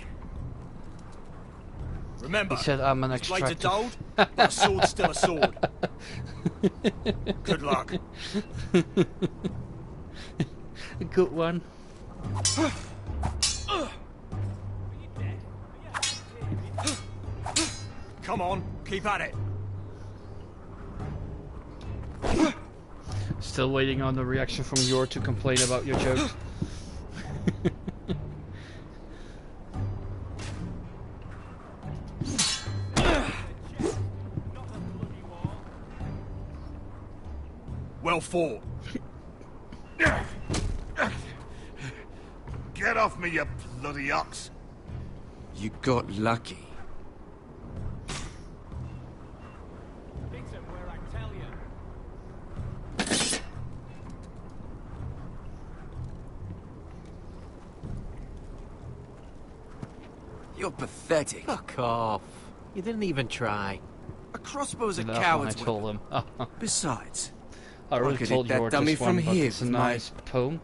Remember, he said I'm an blades are extractor. dulled, but a sword's still a sword. Good luck. A good one. Come on, keep at it. Still waiting on the reaction from Yor to complain about your jokes. Well fought. Get off me, you bloody ox. You got lucky. You're pathetic. Fuck off. You didn't even try. A crossbow's a That's coward's what I told weapon. him. Besides, I already could told hit you that dummy this one, from but here it's a with nice poem.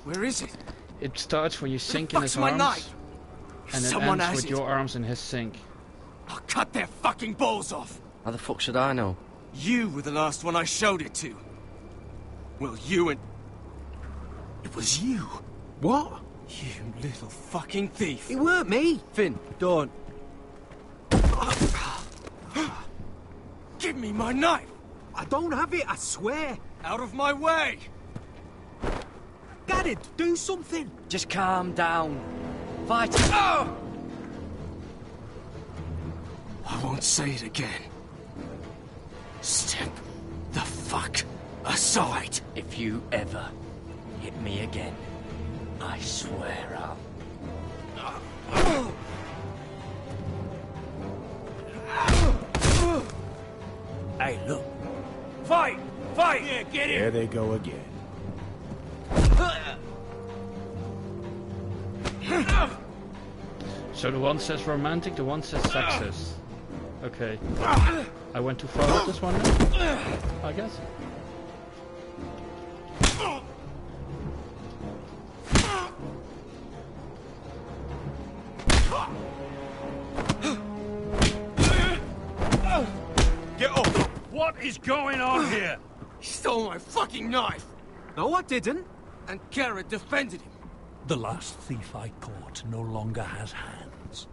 Where is it? It starts when you sink in fuck's his my arms, knife? and it Someone ends has with it. your arms in his sink. I'll cut their fucking balls off. How the fuck should I know? You were the last one I showed it to. Well, you and... It was you. What? You little fucking thief. It weren't me. Finn, don't. Give me my knife. I don't have it, I swear. Out of my way. Garrett, do something. Just calm down. Fight it. I won't say it again. Step the fuck aside. If you ever hit me again, I swear I'll... Hey, look. Fight! Fight! Yeah, get There in! they go again. So the one says romantic, the one says sexist. Okay. I went too far with this one then, I guess. Get off! What is going on here? He stole my fucking knife. No, I didn't. And Garrett defended him. The last thief I caught no longer has hands.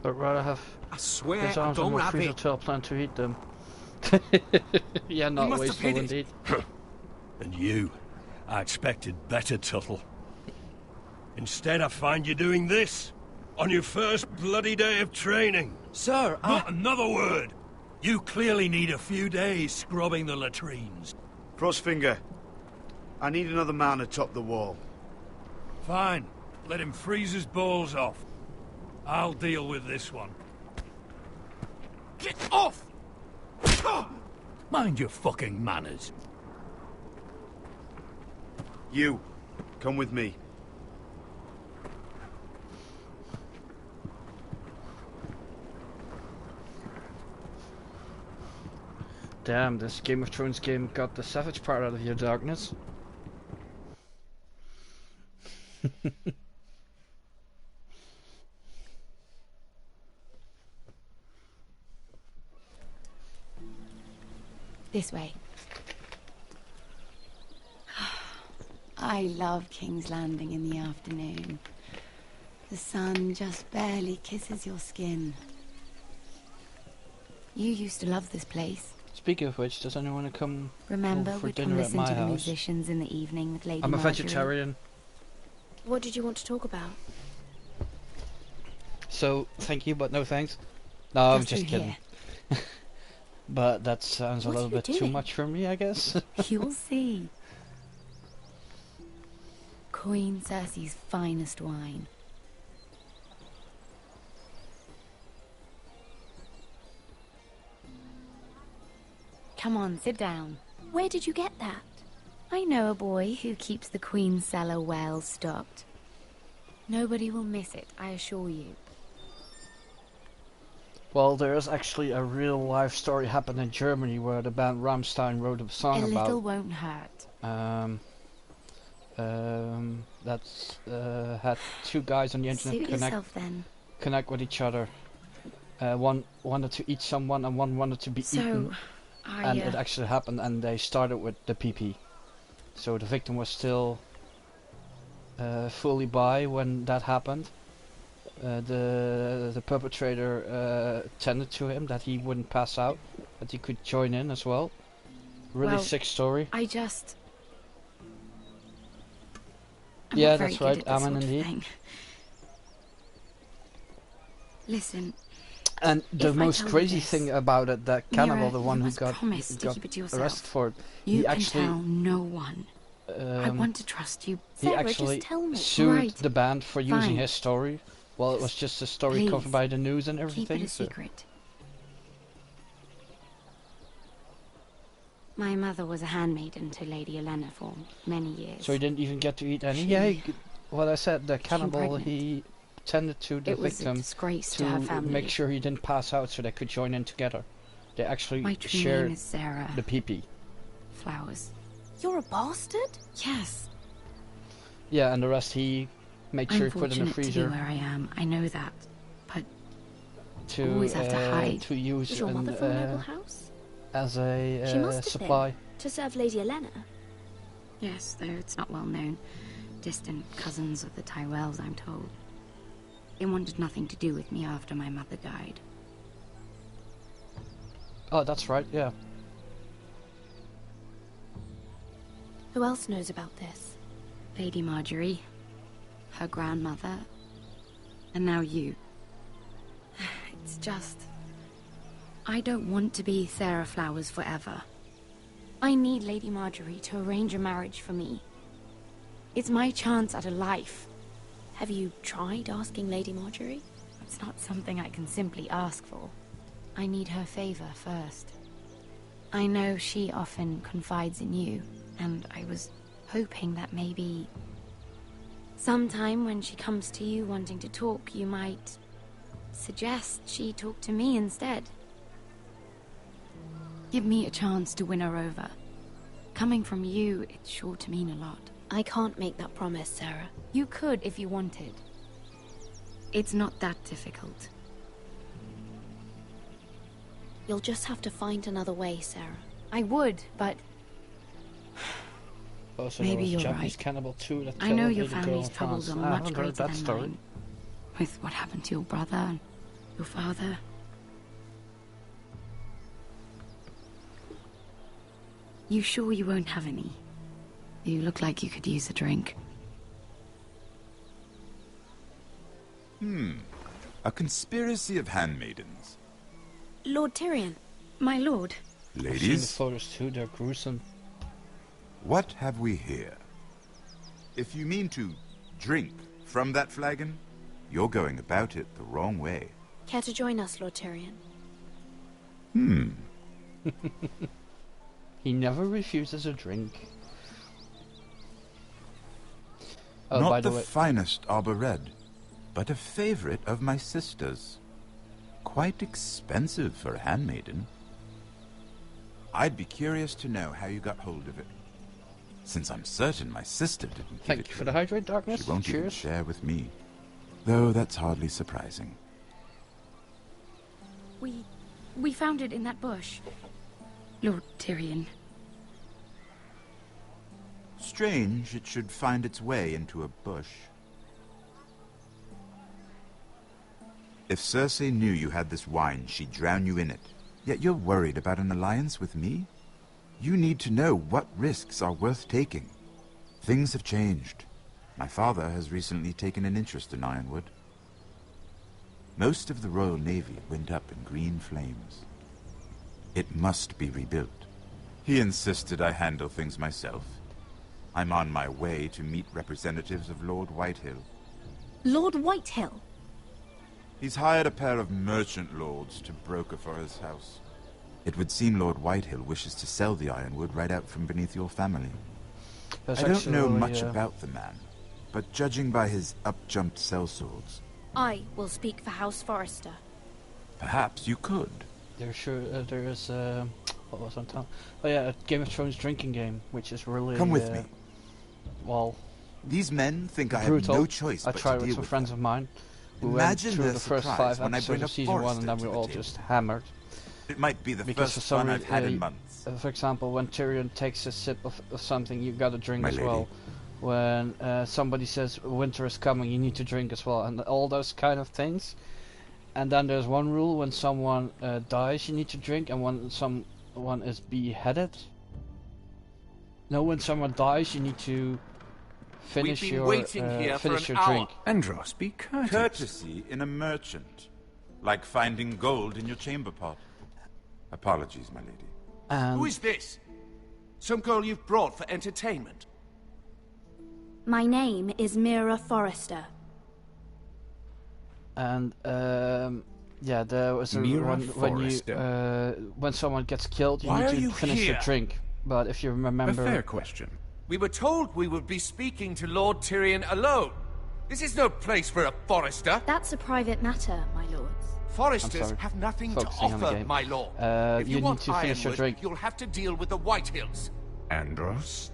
But rather have I swear his I arms and don't more have freezer it. till plan to eat them. Yeah, not must have wasteful hid it. indeed. And you, I expected better, Tuttle. Instead, I find you doing this on your first bloody day of training. Sir, Not another word. You clearly need a few days scrubbing the latrines. Frostfinger, I need another man atop the wall. Fine. Let him freeze his balls off. I'll deal with this one. Get off! Mind your fucking manners. You, come with me. Damn, this Game of Thrones game got the savage part out of your darkness. This way. I love King's Landing in the afternoon. The sun just barely kisses your skin. You used to love this place. Speaking of which, does anyone want to come Remember, over for we'd dinner come at listen my to the house? musicians in the evening with Lady I'm a Marjorie. vegetarian. What did you want to talk about? So, thank you, but no thanks. No, I'm Just just through kidding. But that sounds a What are little you bit too doing? much for me, I guess. You'll see. Queen Cersei's finest wine. Come on, sit down. Where did you get that? I know a boy who keeps the Queen's cellar well stocked. Nobody will miss it, I assure you. Well, there is actually a real life story happened in Germany where the band Rammstein wrote a song A little about won't hurt. that's had two guys on the internet Suit yourself then. connect with each other. One wanted to eat someone and one wanted to be eaten. And it actually happened, and they started with the PP. So the victim was still fully by when that happened. the perpetrator tended to him, that he wouldn't pass out, that he could join in as well. Really sick story. I'm yeah, not very that's good right, at this Ammon sort of indeed. thing. Listen. And the if I most tell you crazy this, thing about it, that cannibal, Mira, the one you who must got promise to keep it to yourself. arrested for it, You he can actually tell no one. I want to trust you. he Sarah, actually just tell me. sued Right. the band for using Fine. his story. Well, it was just a story Please, covered by the news and Keep everything. it a so- secret. My mother was a handmaiden to Lady Elena for many years. So he didn't even get to eat any. She Yeah, what I said, the cannibal, pregnant. he tended to the It was a victim disgrace to her family. make sure he didn't pass out, so they could join in together. They actually My true shared name is Sarah. the pee-pee. Flowers. You're a bastard? Yes. Yeah, and the rest he made sure I'm he put in the fortunate to freezer be where I am. I know that. But to always have to hide. to use Is your an, mother from a noble house? as a She must have supply. been. To serve Lady Elena. yes, though it's not well known. Distant cousins of the Tyrells, I'm told. They wanted nothing to do with me after my mother died. Oh, that's right. Yeah. Who else knows about this? Lady Marjorie, her grandmother, and now you. It's just... I don't want to be Sarah Flowers forever. I need Lady Marjorie to arrange a marriage for me. It's my chance at a life. Have you tried asking Lady Marjorie? It's not something I can simply ask for. I need her favor first. I know she often confides in you, and I was hoping that maybe... sometime when she comes to you wanting to talk, you might suggest she talk to me instead. Give me a chance to win her over. Coming from you, it's sure to mean a lot. I can't make that promise, Sarah. You could if you wanted. It's not that difficult. You'll just have to find another way, Sarah. I would, but... Also, maybe there was you're Japanese right. Cannibal too. That I know killed a your little girl family's in troubles France. are I much haven't greater heard that than story. mine. With what happened to your brother and your father. You sure you won't have any? You look like you could use a drink. A conspiracy of handmaidens. Lord Tyrion. My lord. I've seen the Ladies, photos too. They're gruesome. what have we here? If you mean to drink from that flagon, you're going about it the wrong way. Care to join us, Lord Tyrion? He never refuses a drink. Oh, Not by the the way, finest arbor red, but a favorite of my sister's. Quite expensive for a handmaiden. I'd be curious to know how you got hold of it. Since I'm certain my sister didn't give thank it you to for the her, hydrate, darkness. she won't even Cheers. share with me. Though that's hardly surprising. We found it in that bush. Lord Tyrion. Strange it should find its way into a bush. If Cersei knew you had this wine, she'd drown you in it. Yet you're worried about an alliance with me? You need to know what risks are worth taking. Things have changed. My father has recently taken an interest in Ironwood. Most of the Royal Navy went up in green flames. It must be rebuilt. He insisted I handle things myself. I'm on my way to meet representatives of Lord Whitehill. Lord Whitehill? He's hired a pair of merchant lords to broker for his house. It would seem Lord Whitehill wishes to sell the Ironwood right out from beneath your family. That's I don't know actually, much about the man, but judging by his up-jumped sellswords, I will speak for House Forrester. perhaps you could. There's what was on top? Oh yeah, a Game of Thrones drinking game, which is really Come with me. Well, These men think I brutal. have no choice I but tried to with deal some with friends them. of mine. We Imagine went through their the first surprise 5 when I episodes bring a of season 1, Forrester and then to we were the all table. just hammered. It might be the Because first for some fun I've had in reason, months. for example, when Tyrion takes a sip of something, you gotta drink My as lady, well. when somebody says winter is coming, you need to drink as well, and all those kind of things. And then there's one rule: when someone dies, you need to drink, and when someone is beheaded. No, when someone dies, you need to finish your drink. Andros, be courteous. Courtesy in a merchant, like finding gold in your chamber pot. Apologies, my lady. Who is this? Some girl you've brought for entertainment? My name is Mira Forrester. And yeah, there was when someone gets killed, you need to finish your drink. But if you remember, A fair question. We were told we would be speaking to Lord Tyrion alone. This is no place for a Forrester. That's a private matter, my lords. Foresters have nothing to offer, my lord. If you want need to finish your drink. You'll have to deal with the Whitehills. Andros?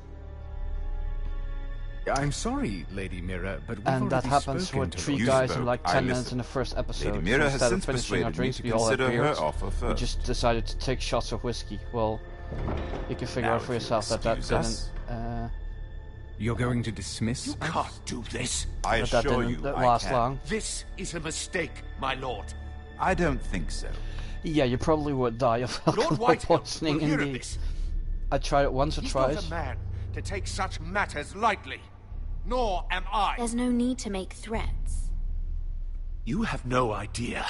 I'm sorry, Lady Mira, but we've and that already happens spoken with to 3 Lord- guys in like 10 minutes in the first episode. Lady Mira so has instead of since finishing our persuaded me drinks, to we all had consider her beers. offer We first. just decided to take shots of whiskey. Well, you can figure Now, out for if yourself you'll that excuse didn't. You're going to dismiss? You can't do this. I But that assure didn't you, last I can. long. This is a mistake, my lord. I don't think so. Yeah, you probably would die of alcohol Whitehill poisoning will hear of indeed. this. I tried it once or He's twice. not a man to take such matters lightly. Nor am I. There's no need to make threats. You have no idea.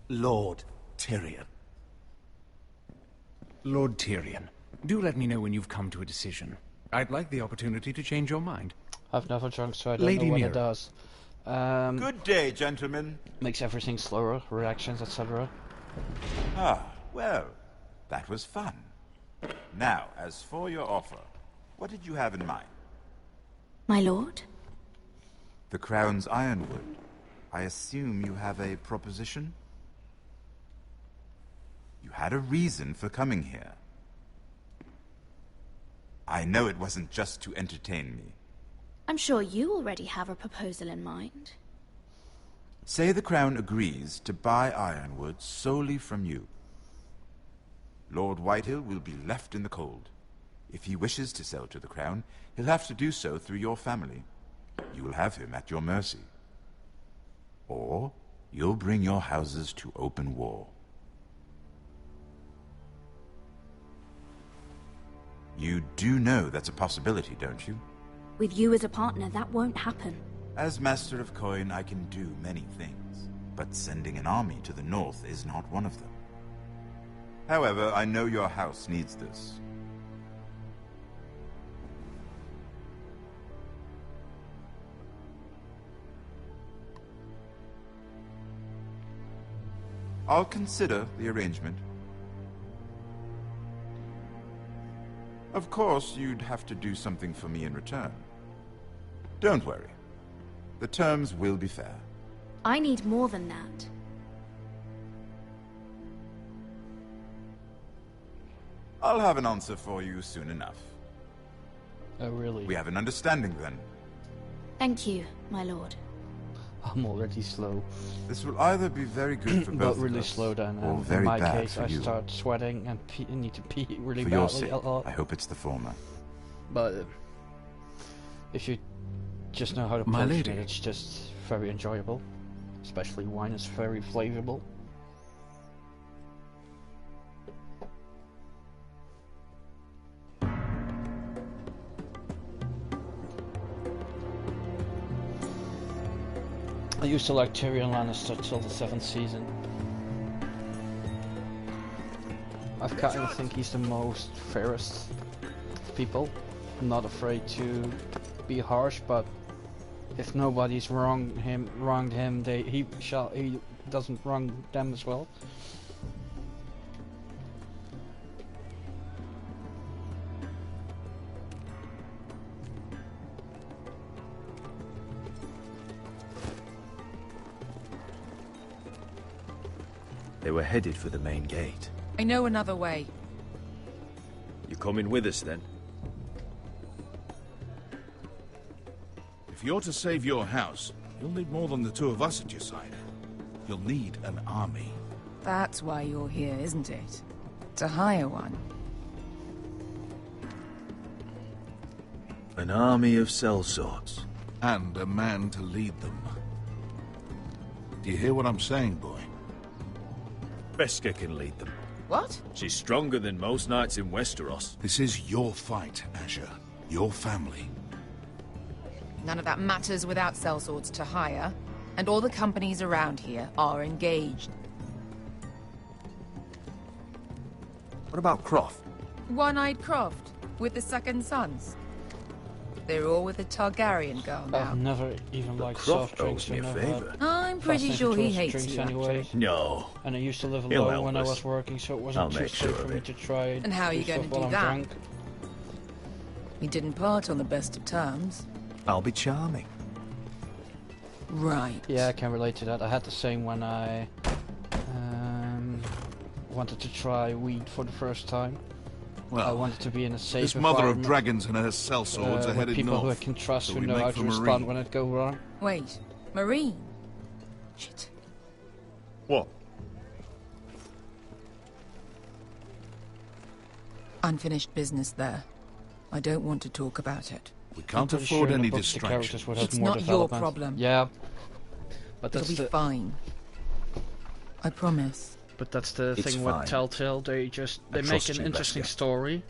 Lord Tyrion. Lord Tyrion, do let me know when you've come to a decision. I'd like the opportunity to change your mind. I've never drunk, so I don't Lady know what Mira. it does. Good day, gentlemen. Makes everything slower, reactions, etc. Ah, well, that was fun. Now, as for your offer, what did you have in mind? My lord? The Crown's Ironwood. I assume you have a proposition? You had a reason for coming here. I know it wasn't just to entertain me. I'm sure you already have a proposal in mind. Say the Crown agrees to buy Ironwood solely from you. Lord Whitehill will be left in the cold. If he wishes to sell to the Crown, he'll have to do so through your family. You will have him at your mercy. Or you'll bring your houses to open war. You do know that's a possibility, don't you? With you as a partner, that won't happen. As Master of Coin, I can do many things, but sending an army to the north is not one of them. However, I know your house needs this. I'll consider the arrangement. Of course, you'd have to do something for me in return. Don't worry. The terms will be fair. I need more than that. I'll have an answer for you soon enough. Oh, really? We have an understanding then. Thank you, my lord. I'm already slow. This will either be very good for both But of really us, slow then. or In very my bad case, for I you. start sweating and need to pee really For badly your sake, a lot. I hope it's the former. But if you just know how to My portion lady. it, it's just very enjoyable. Especially wine is very flavorful. I used to like Tyrion Lannister till the 7th season. I kind of think he's the most fairest of people. Not afraid to be harsh, but if nobody's wronged him, he doesn't wrong them as well. They were headed for the main gate. I know another way. You coming with us then? If you're to save your house, you'll need more than the 2 of us at your side. You'll need an army. That's why you're here, isn't it? To hire one. An army of sellswords. And a man to lead them. Do you hear what I'm saying, boy? Beskha can lead them. What? She's stronger than most knights in Westeros. This is your fight, Asher. Your family. None of that matters without sellswords to hire, and all the companies around here are engaged. What about Croft? One-Eyed Croft, with the Second Sons. They're all with the Targaryen girl now. I've never even liked Croft soft drinks. owes me a never favor. had I'm pretty fascinating sure he towards hates drinks you, anyway. actually. No. And I used to live He'll alone help when I us. was working, so it wasn't I'll too make safe sure for of me it. to try. And how are you stuff going to while do I'm that? drunk. We didn't part on the best of terms. I'll be charming. Right. Yeah, I can relate to that. I had the same when I wanted to try weed for the first time. Well, I wanted to be in a safe this mother of environment, dragons and her sellswords are with headed people north. who I can trust, so who we know make how for to respond Marine. when it go wrong. Wait, Marine? Shit. What? Unfinished business there. I don't want to talk about it. We can't pretty afford sure in the any books the characters distractions. would have It's more not your development. problem. Yeah, but It'll that's be the fine. I promise. but that's the It's thing fine. with Telltale. They I make trust an you, interesting Beskha. story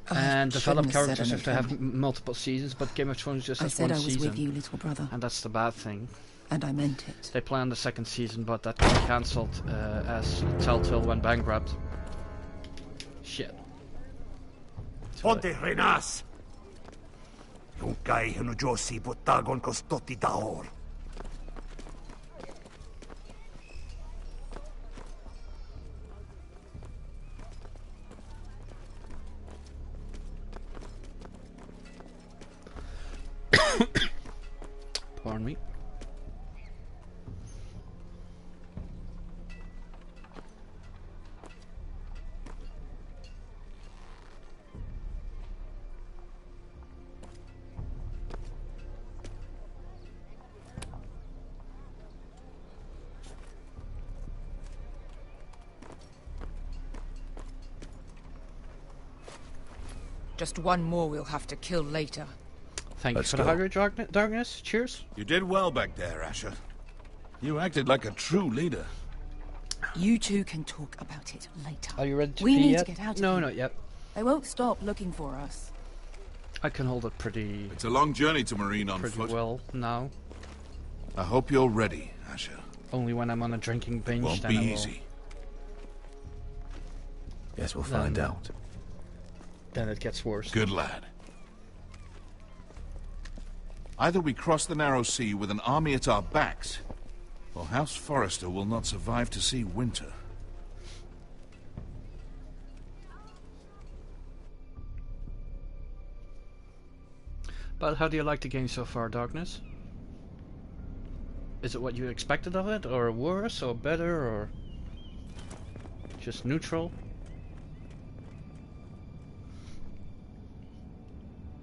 I and develop shouldn't have said characters if they have anything. multiple seasons. But Game of Thrones just I has said one I was season, with you, little brother. and that's the bad thing. And I meant it. They planned the second season, but that got cancelled as Telltale went bankrupt. Shit. Ponte Renas! Yung kay Hanujosi Botagon Kostoti Daor. Pardon me. Just one more we'll have to kill later. Thank Let's you for go. the Hydro Darkness. Cheers. You did well back there, Asher. You acted like a true leader. You two can talk about it later. Are you ready to We pee need yet? to get out of No, here. not yet. They won't stop looking for us. I can hold it pretty It's a long journey to Marine on pretty foot. well now. I hope you're ready, Asher. Only when I'm on a drinking binge. Won't then be I will. easy. Yes, we'll find Then- out. Then it gets worse. Good lad. Either we cross the narrow sea with an army at our backs, or House Forrester will not survive to see winter. But how do you like the game so far, Darkness? Is it what you expected of it, or worse, or better, or just neutral?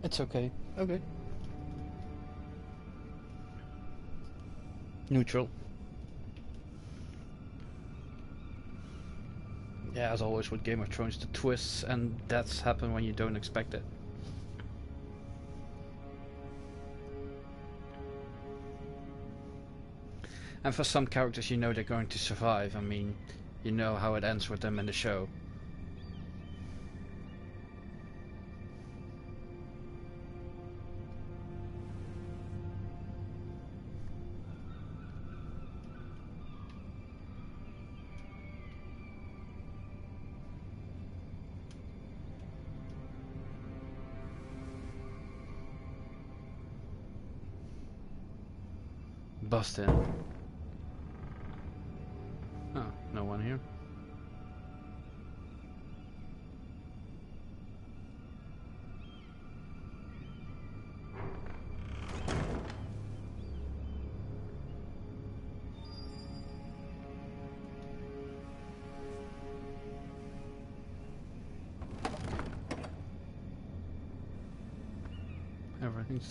It's okay. Okay. Neutral. Yeah, as always with Game of Thrones, the twists and deaths happen when you don't expect it. And for some characters you know they're going to survive. I mean, you know how it ends with them in the show. Bust in. Oh, no one here.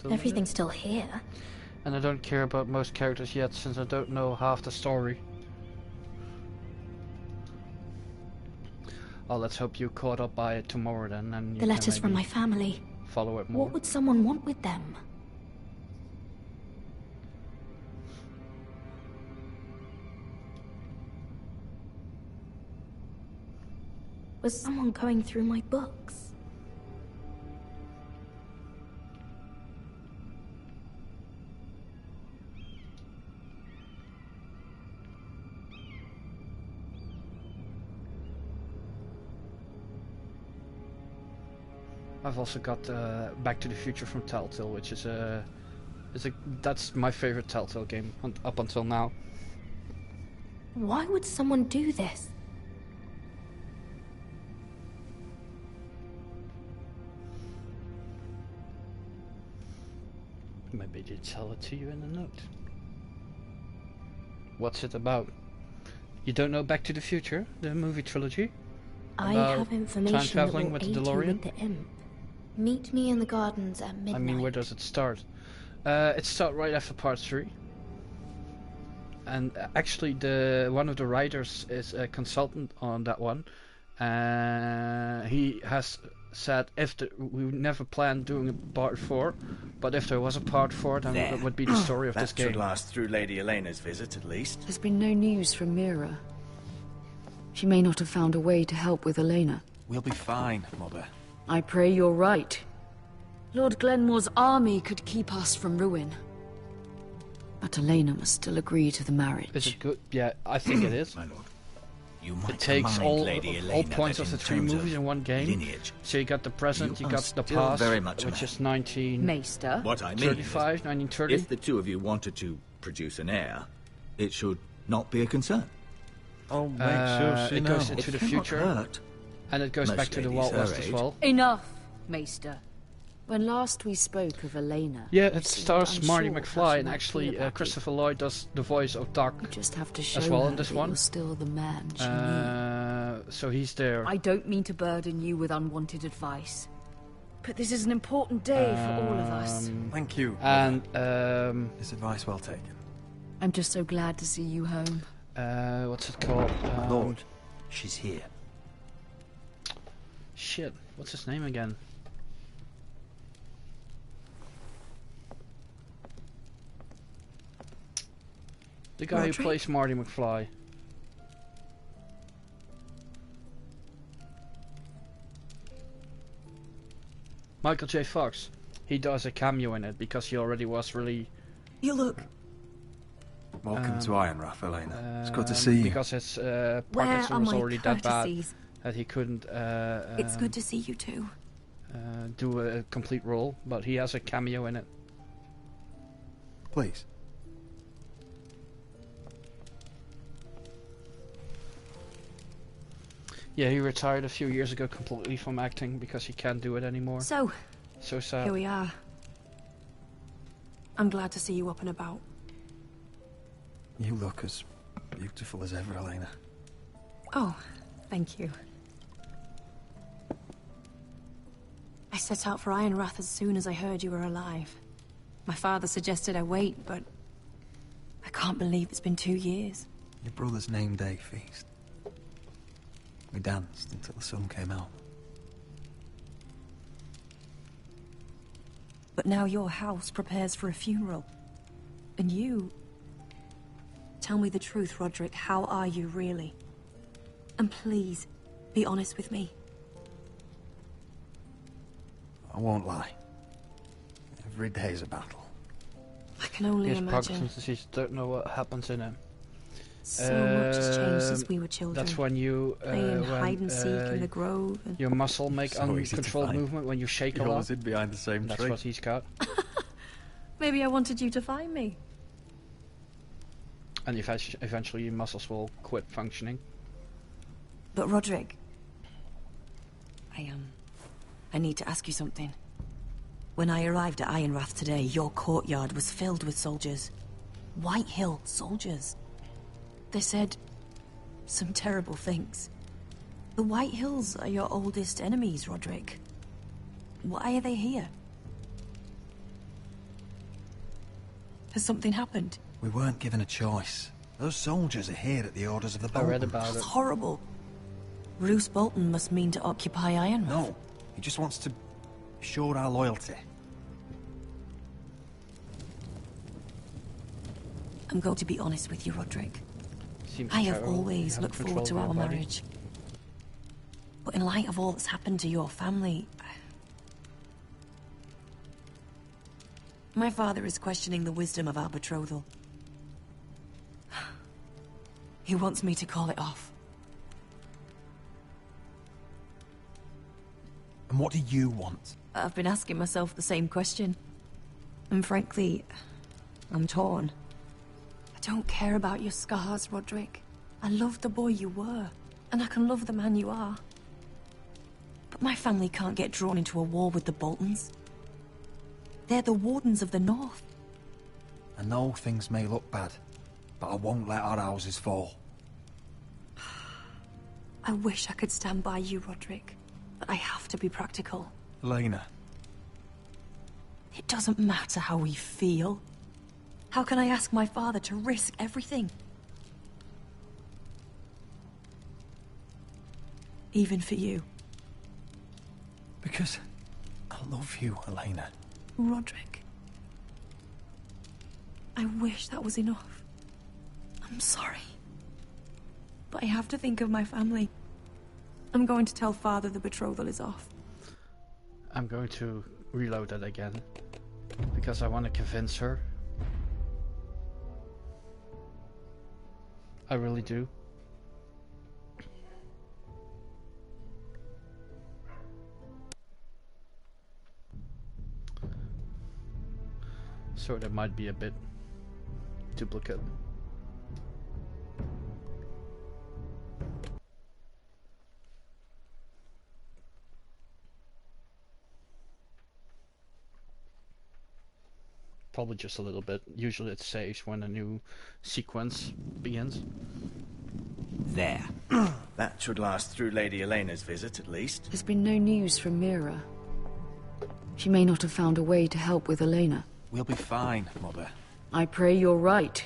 Everything's still here. And I don't care about most characters yet, since I don't know half the story. Oh, let's hope you're caught up by it tomorrow then. And you The can letters from maybe my family. follow it more. What would someone want with them? Was someone going through my books? I've also got Back to the Future from Telltale, which is that's my favorite Telltale game up until now. Why would someone do this? Maybe they tell it to you in a note. What's it about? You don't know Back to the Future, the movie trilogy? I About have information time traveling that with will the aid you DeLorean? with the imp. Meet me in the gardens at midnight. I mean, where does it start? It starts right after part 3. And actually, one of the writers is a consultant on that one. He has said we never planned doing a part 4, but if there was a part 4, then that would be the story of this That game. should last through Lady Elena's visit, at least. There's been no news from Mira. She may not have found a way to help with Elena. We'll be fine, Mother. I pray you're right. Lord Glenmore's army could keep us from ruin. But Elena must still agree to the marriage. Is it good? Yeah, I think it is. My lord, you might It takes remind all Lady all Elena points that of the in 3 terms movies of in one game. lineage, So you got the present, you are got the still past, very much a which man. is 19... Maester? What I mean 35, is, 1930. if the two of you wanted to produce an heir, it should not be a concern. I'll make sure she it knows. goes into It the cannot future, hurt. and it goes Most back to the ladies Wild her West as age. well. Enough, Maester. When last we spoke of Elena... Yeah, you it seemed stars Marty unsure how McFly, she and might actually feel about Christopher Lloyd does the voice of Doc you. Just have to show as well her in this that one. you're still the man she needs. So he's there. I don't mean to burden you with unwanted advice, but this is an important day for all of us. Thank you. And This advice well taken. I'm just so glad to see you home. what's it called? My lord, she's here. Shit, what's his name again? The guy Roderick? who plays Marty McFly. Michael J. Fox. He does a cameo in it because he already was really... You look... Welcome to Ironrath, Elena. It's good to see you. Because his Where Parkinson are was my already that bad courtesies? that he couldn't It's good to see you too. do a complete role, but he has a cameo in it. Please. Yeah, he retired a few years ago completely from acting because he can't do it anymore. So, So sad. here we are. I'm glad to see you up and about. You look as beautiful as ever, Elena. Oh, thank you. I set out for Ironrath as soon as I heard you were alive. My father suggested I wait, but I can't believe it's been 2 years. Your brother's name day feast. We danced until the sun came out. But now your house prepares for a funeral. And you... Tell me the truth, Roderick. How are you really? And please, be honest with me. I won't lie. Every day's a battle. I can only He has imagine. Parkinson's disease, don't know what happens in him. So much has changed since we were children. That's when you playing hide and seek in the grove. And... your muscle make So easy to uncontrolled find. movement when you shake a You're lot. always hid behind the same That's tree. what he's got. Maybe I wanted you to find me. And eventually your muscles will quit functioning. But Roderick, I need to ask you something. When I arrived at Ironrath today, your courtyard was filled with soldiers. White Hill soldiers. They said some terrible things. The White Hills are your oldest enemies, Roderick. Why are they here? Has something happened? We weren't given a choice. Those soldiers are here at the orders of the I Bolton. read about That's it. horrible. Roose Bolton must mean to occupy Ironrath. No, he just wants to showed our loyalty. I'm going to be honest with you, Roderick. Seems I have terrible. always You looked have forward to control our of your body. marriage. But in light of all that's happened to your family... My father is questioning the wisdom of our betrothal. He wants me to call it off. And what do you want? I've been asking myself the same question. And frankly, I'm torn. I don't care about your scars, Roderick. I love the boy you were, and I can love the man you are. But my family can't get drawn into a war with the Boltons. They're the Wardens of the North. I know things may look bad, but I won't let our houses fall. I wish I could stand by you, Roderick, but I have to be practical. Elena. It doesn't matter how we feel. How can I ask my father to risk everything? Even for you. Because I love you, Elena. Roderick. I wish that was enough. I'm sorry. But I have to think of my family. I'm going to tell Father the betrothal is off. I'm going to reload that again. Because I want to convince her. I really do. So there might be a bit duplicate. Probably just a little bit. Usually it saves when a new sequence begins. There. That should last through Lady Elena's visit, at least. There's been no news from Mira. She may not have found a way to help with Elena. We'll be fine, Mother. I pray you're right.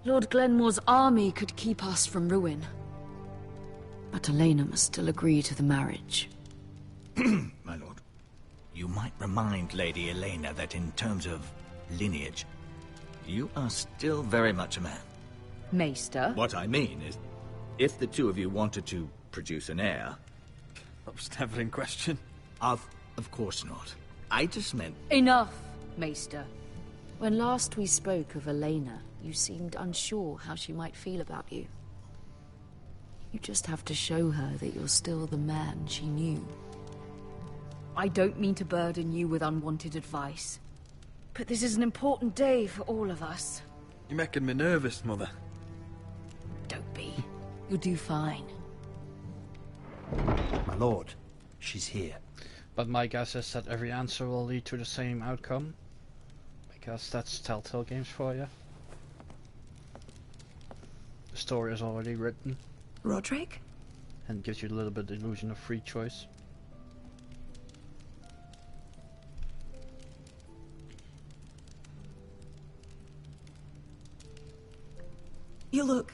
Lord Glenmore's army could keep us from ruin. But Elena must still agree to the marriage. My lord, you might remind Lady Elena that in terms of lineage, you are still very much a man. Maester? What I mean is, if the two of you wanted to produce an heir... That was never in question. Of course not. I just meant... Enough, Maester. When last we spoke of Elena, you seemed unsure how she might feel about you. You just have to show her that you're still the man she knew. I don't mean to burden you with unwanted advice, but this is an important day for all of us. You're making me nervous, Mother. Don't be. You'll do fine. My lord, she's here. But my guess is that every answer will lead to the same outcome. Because that's Telltale Games for you. The story is already written. Roderick? And gives you a little bit the illusion of free choice. You look...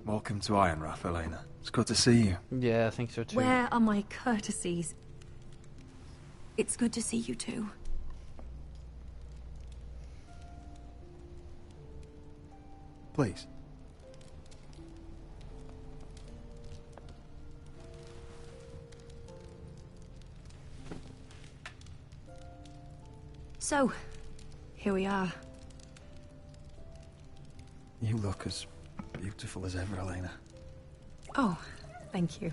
Welcome to Ironrath, Elena. It's good to see you. Yeah, I think so too. Where are my courtesies? It's good to see you too. Please. So, here we are. You look as beautiful as ever, Elena. Oh, thank you.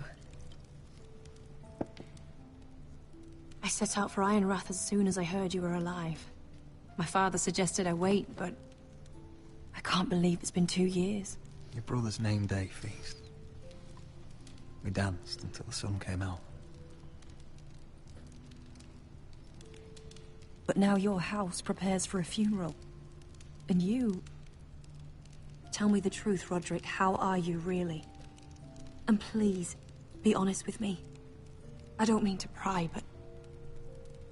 I set out for Ironrath as soon as I heard you were alive. My father suggested I wait, but I can't believe it's been 2 years. Your brother's name day feast. We danced until the sun came out. But now your house prepares for a funeral. And you... Tell me the truth, Roderick. How are you, really? And please, be honest with me. I don't mean to pry, but...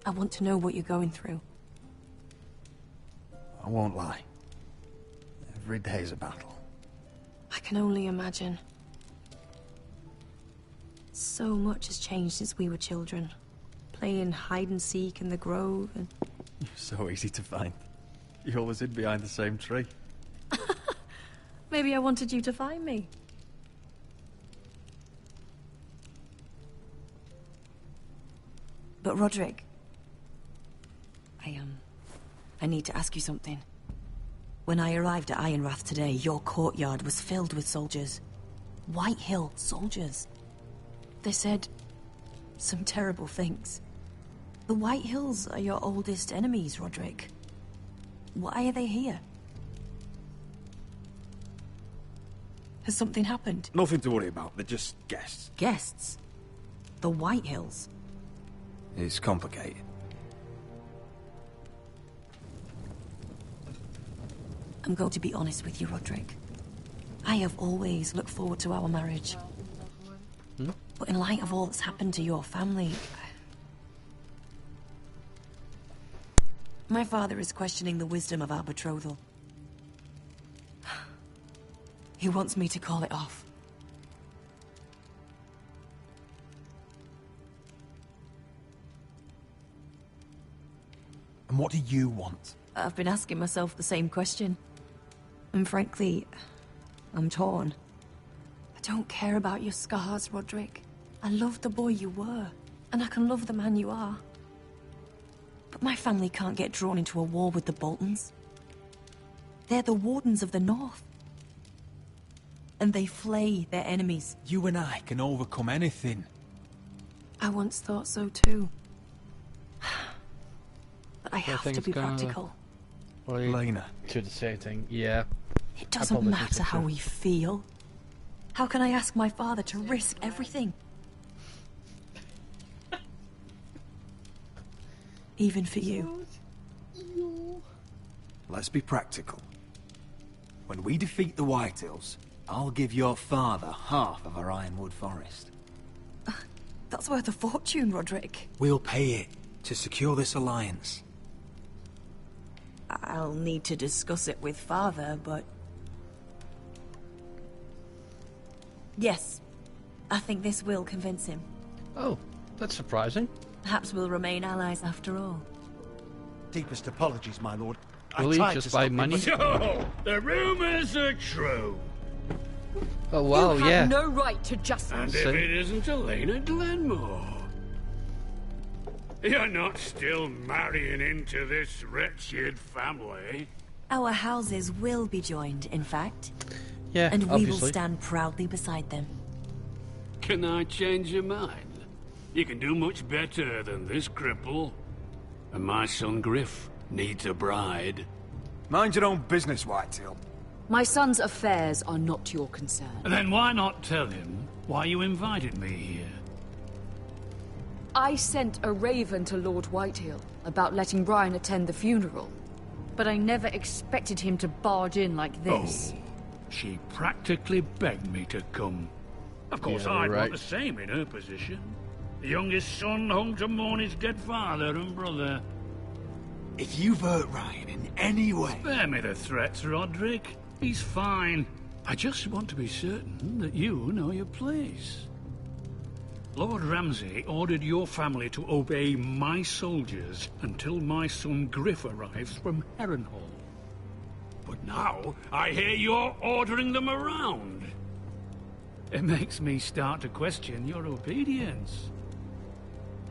I want to know what you're going through. I won't lie. Every day's a battle. I can only imagine. So much has changed since we were children. playing hide and seek in the grove and... You're so easy to find. You always hid behind the same tree. Maybe I wanted you to find me. But Roderick, I need to ask you something. When I arrived at Ironrath today, your courtyard was filled with soldiers. White Hill soldiers. They said some terrible things. The White Hills are your oldest enemies, Roderick. Why are they here? Has something happened? Nothing to worry about. They're just guests. Guests? The White Hills? It's complicated. I'm going to be honest with you, Roderick. I have always looked forward to our marriage. But in light of all that's happened to your family... My father is questioning the wisdom of our betrothal. He wants me to call it off. And what do you want? I've been asking myself the same question. And frankly, I'm torn. I don't care about your scars, Roderick. I love the boy you were, and I can love the man you are. But my family can't get drawn into a war with the Boltons. They're the Wardens of the North. And they flay their enemies. You and I can overcome anything. I once thought so too. But I have to be practical. Lena. To the same thing, yeah. It doesn't matter how we feel. How can I ask my father to risk everything? Even for you. Let's be practical. When we defeat the White Hills, I'll give your father half of our Ironwood Forest. That's worth a fortune, Roderick. We'll pay it to secure this alliance. I'll need to discuss it with father, but... Yes, I think this will convince him. Oh, that's surprising. Perhaps we'll remain allies after all. Deepest apologies, my lord. Really? Just by money? So, the rumors are true. Oh wow, you have yeah. no right to just... And if it isn't Elena Glenmore? You're not still marrying into this wretched family. Our houses will be joined, in fact. Yeah, and we obviously. will stand proudly beside them. Can I change your mind? You can do much better than this cripple. And my son Griff needs a bride. Mind your own business, Whitetail. My son's affairs are not your concern. Then why not tell him why you invited me here? I sent a raven to Lord Whitehill about letting Brian attend the funeral. But I never expected him to barge in like this. Oh, she practically begged me to come. Of course, I'd want the same in her position. The youngest son home to mourn his dead father and brother. If you've hurt Ryan in any way... Spare me the threats, Roderick. He's fine. I just want to be certain that you know your place. Lord Ramsay ordered your family to obey my soldiers until my son Griff arrives from Harrenhal. But now, I hear you're ordering them around. It makes me start to question your obedience.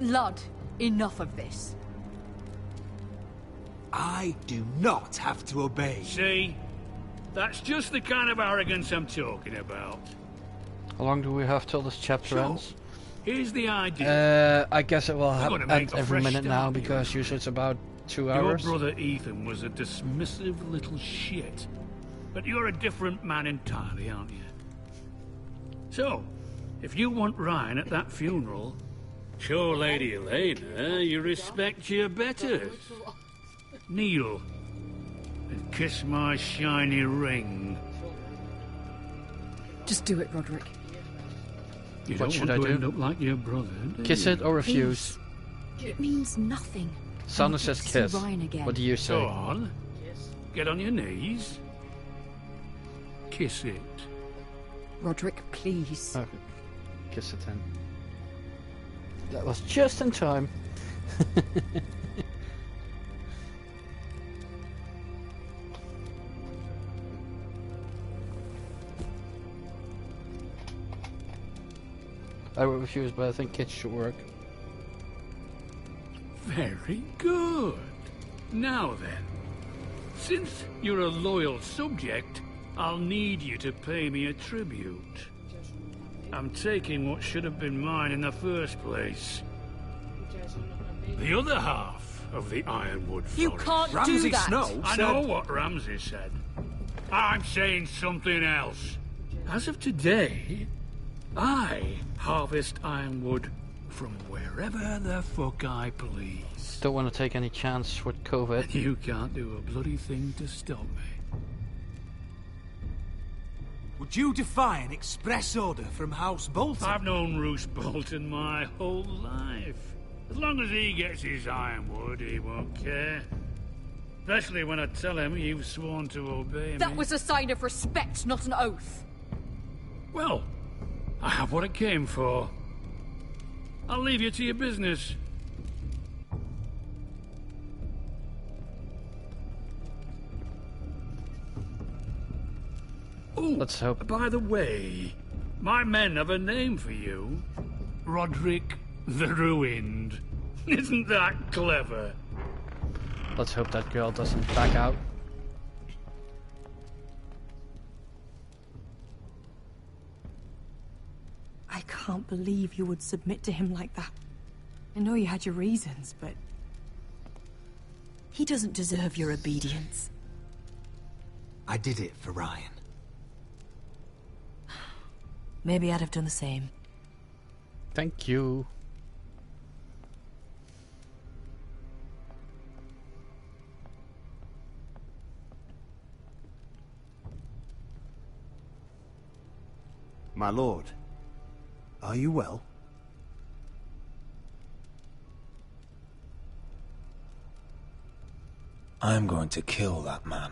Lud, enough of this. I do not have to obey. See? That's just the kind of arrogance I'm talking about. How long do we have till this chapter ends? Here's the idea. I guess it will end end every minute now because usually it's about 2 hours. Your brother Ethan was a dismissive little shit. But you're a different man entirely, aren't you? So, if you want Ryan at that funeral, show Lady Elena you respect your betters. Kneel and kiss my shiny ring. Just do it, Roderick. You What don't should want I to do? end up like your brother, do Kiss you? it or refuse? It means nothing. Sana I says want to see kiss. Ryan again. What do you say? Go on. Get on your knees. Kiss it. Roderick, please. Okay. Kiss it then. That was just in time. I would refuse, but I think kids should work. Very good. Now then, since you're a loyal subject, I'll need you to pay me a tribute. I'm taking what should have been mine in the first place. The other half of the Ironwood Forest. You can't do that! I know what Ramsay said. I'm saying something else. As of today, I harvest ironwood from wherever the fuck I please. Don't want to take any chance with COVID. You can't do a bloody thing to stop me. Would you defy an express order from House Bolton? I've known Roose Bolton my whole life. As long as he gets his ironwood, he won't care. Especially when I tell him you've sworn to obey me. That was a sign of respect, not an oath. Well, I have what I came for. I'll leave you to your business. Oh, let's hope. By the way, my men have a name for you. Roderick the Ruined. Isn't that clever? Let's hope that girl doesn't back out. I can't believe you would submit to him like that. I know you had your reasons, but... he doesn't deserve your obedience. I did it for Ryan. Maybe I'd have done the same. Thank you. My lord, are you well? I'm going to kill that man.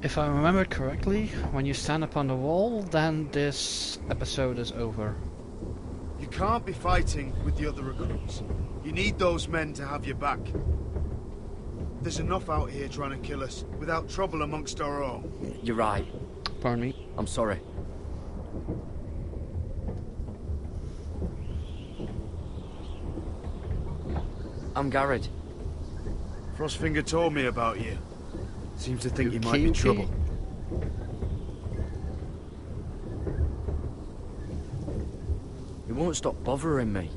If I remember correctly, when you stand up on the wall, then this episode is over. You can't be fighting with the other recruits. You need those men to have your back. There's enough out here trying to kill us, without trouble amongst our own. You're right. Pardon me? I'm sorry. I'm Garrett. Frostfinger told me about you. Seems to think you might be trouble. He won't stop bothering me.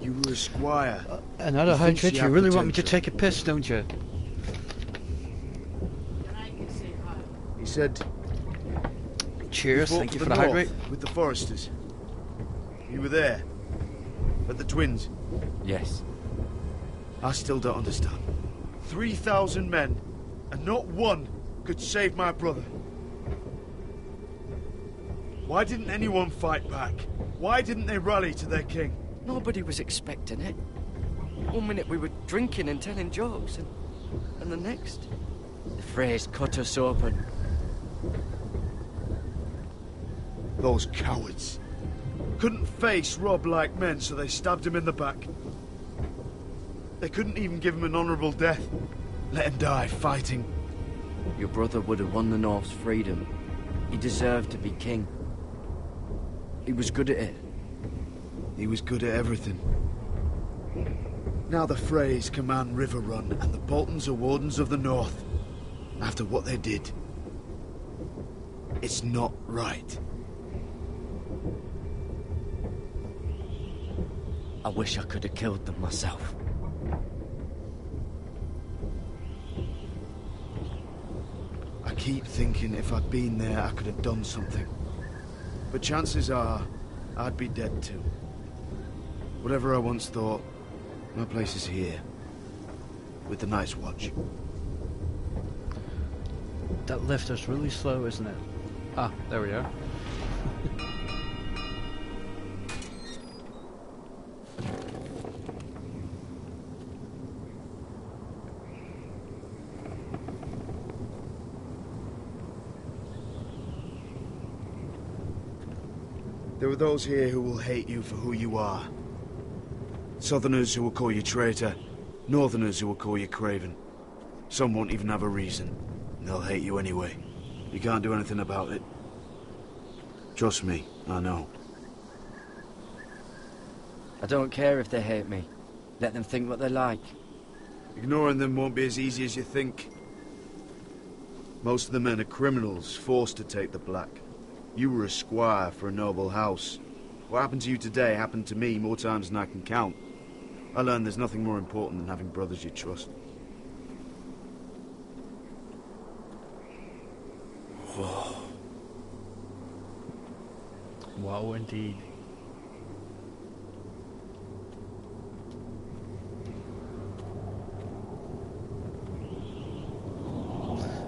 You were a squire. Another 100? You really want me to take a piss, don't you? He said... Cheers, thank you for the hydrate. With the Foresters. You were there. At the Twins. Yes. I still don't understand. 3,000 men, and not one could save my brother. Why didn't anyone fight back? Why didn't they rally to their king? Nobody was expecting it. 1 minute we were drinking and telling jokes, and the next... the Freys cut us open. Those cowards. Couldn't face Robb like men, so they stabbed him in the back. They couldn't even give him an honourable death. Let him die fighting. Your brother would have won the North's freedom. He deserved to be king. He was good at it. He was good at everything. Now the Freys command Riverrun, and the Boltons are Wardens of the North. After what they did. It's not right. I wish I could have killed them myself. I keep thinking if I'd been there, I could have done something. But chances are, I'd be dead too. Whatever I once thought, my place is here. With the Night's Watch. That lift is really slow, isn't it? Ah, there we are. There are those here who will hate you for who you are. Southerners who will call you traitor. Northerners who will call you craven. Some won't even have a reason. And they'll hate you anyway. You can't do anything about it. Trust me, I know. I don't care if they hate me. Let them think what they like. Ignoring them won't be as easy as you think. Most of the men are criminals, forced to take the black. You were a squire for a noble house. What happened to you today happened to me more times than I can count. I learned there's nothing more important than having brothers you trust. Whoa. Wow, indeed.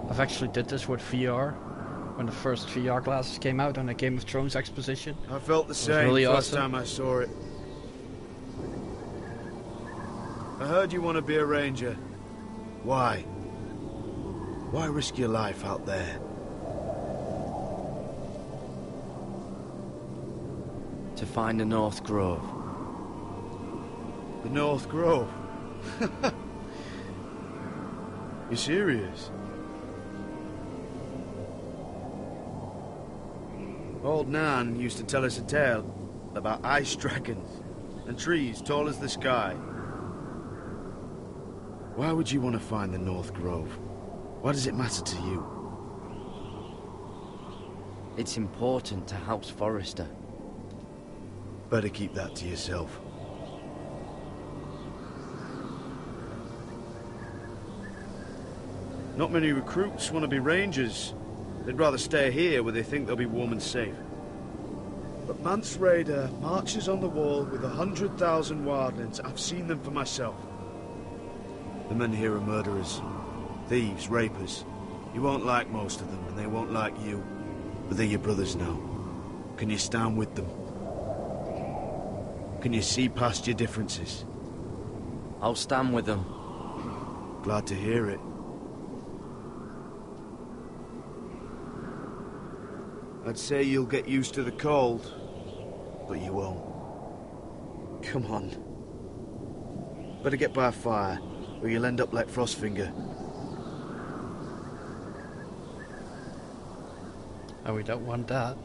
I've actually did this with VR when the first VR glasses came out on a Game of Thrones exposition. I felt the same really first awesome. time I saw it. I heard you want to be a ranger. Why? Why risk your life out there? To find the North Grove. The North Grove? You serious? Old Nan used to tell us a tale about ice dragons and trees tall as the sky. Why would you want to find the North Grove? Why does it matter to you? It's important to House Forrester. Better keep that to yourself. Not many recruits want to be rangers. They'd rather stay here where they think they'll be warm and safe. But Mance Rayder marches on the wall with 100,000 wildlings. I've seen them for myself. The men here are murderers, thieves, rapers. You won't like most of them, and they won't like you. But they're your brothers now. Can you stand with them? Can you see past your differences? I'll stand with them. Glad to hear it. I'd say you'll get used to the cold, but you won't. Come on. Better get by a fire, or you'll end up like Frostfinger. Oh, we don't want that.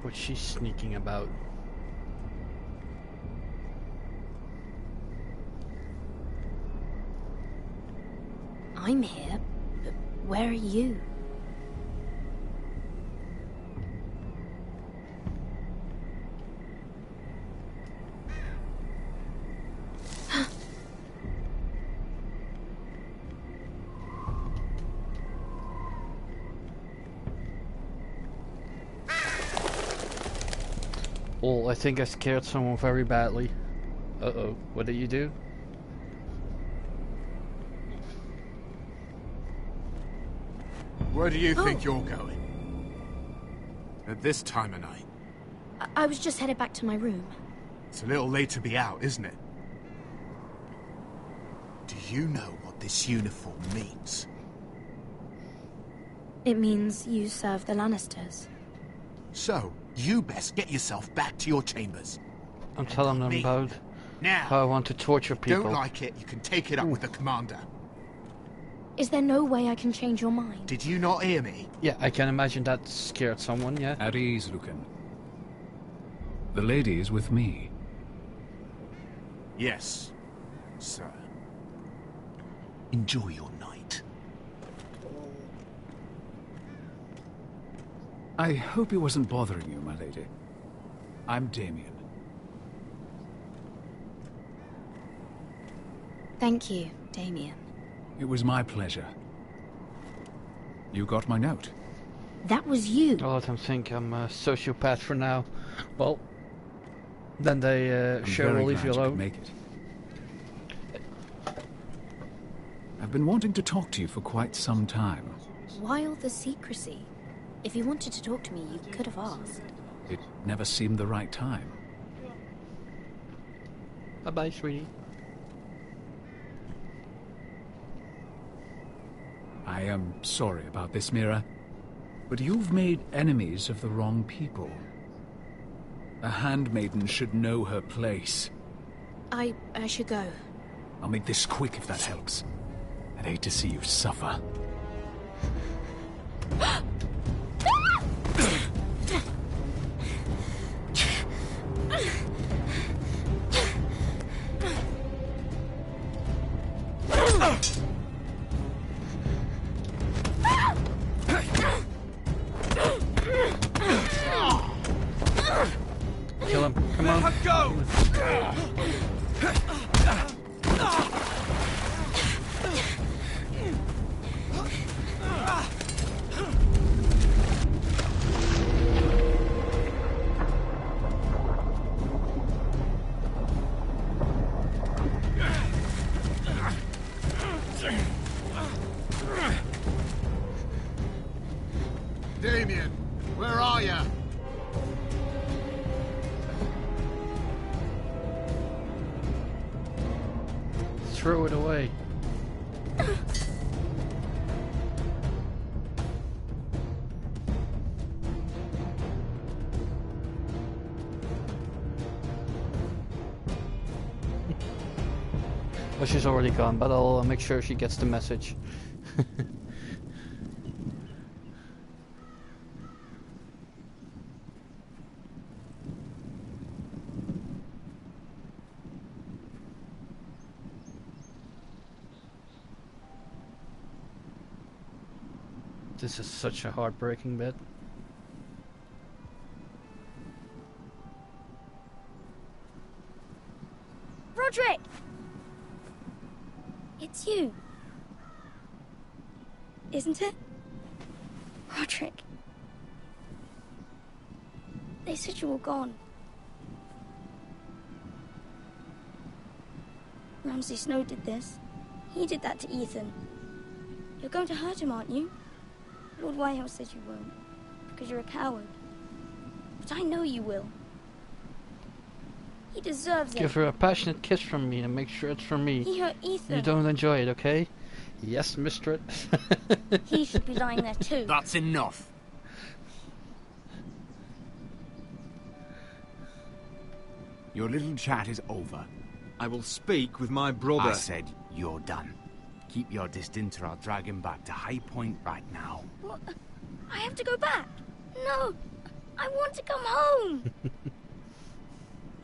What's she sneaking about? I'm here, but where are you? Oh, I think I scared someone very badly. Uh-oh, what did you do? Where do you think you're going? At this time of night? I was just headed back to my room. It's a little late to be out, isn't it? Do you know what this uniform means? It means you serve the Lannisters. So, you best get yourself back to your chambers. I'm telling them about Now, how I want to torture people. Don't like it, you can take it up with the commander. Is there no way I can change your mind? Did you not hear me? Yeah, I can imagine that scared someone, yeah. At ease, Lucan. The lady is with me. Yes, sir. Enjoy your night. I hope he wasn't bothering you, my lady. I'm Damien. Thank you, Damien. It was my pleasure. You got my note? That was you. I'll let them think I'm a sociopath for now. Well, then they sure will leave you alone. Make it. I've been wanting to talk to you for quite some time. Why all the secrecy? If you wanted to talk to me, you could have asked. It never seemed the right time. Bye-bye, sweetie. I am sorry about this, Mira, but you've made enemies of the wrong people. A handmaiden should know her place. I should go. I'll make this quick if that helps. I'd hate to see you suffer. Kill him. Come on. Let her go! Damien, where are you? Throw it away. Well, she's already gone, but I'll make sure she gets the message. This is such a heartbreaking bit. Roderick! It's you. Isn't it? Roderick. They said you were gone. Ramsay Snow did this. He did that to Ethan. You're going to hurt him, aren't you? Lord Whitehill says you won't, because you're a coward. But I know you will. He deserves it. Give her a passionate kiss from me and make sure it's from me. He hurt Ethan. You don't enjoy it, okay? Yes, Mistred. He should be lying there too. That's enough. Your little chat is over. I will speak with my brother. I said you're done. Keep your distance or I'll drag him back to High Point right now. What? I have to go back. No, I want to come home.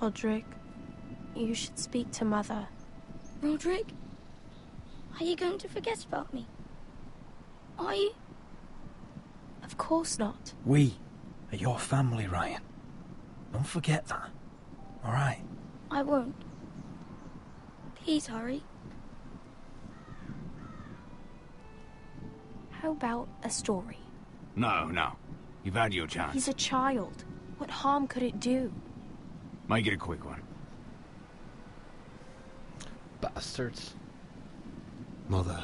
Roderick, you should speak to Mother. Roderick? Are you going to forget about me? Are you? Of course not. We are your family, Ryan. Don't forget that. All right? I won't. Please hurry. How about a story? No. You've had your chance. He's a child. What harm could it do? Make it a quick one. Bastards. Mother,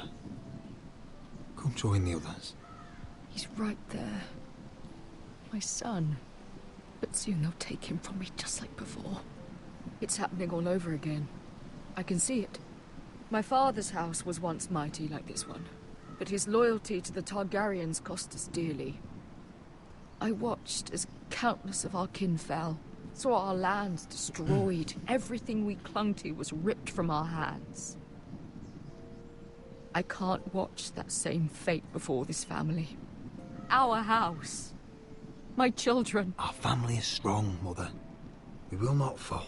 come join the others. He's right there. My son. But soon they'll take him from me just like before. It's happening all over again. I can see it. My father's house was once mighty like this one. But his loyalty to the Targaryens cost us dearly. I watched as countless of our kin fell, saw our lands destroyed, everything we clung to was ripped from our hands. I can't watch that same fate before this family. Our house. My children. Our family is strong, Mother. We will not fall.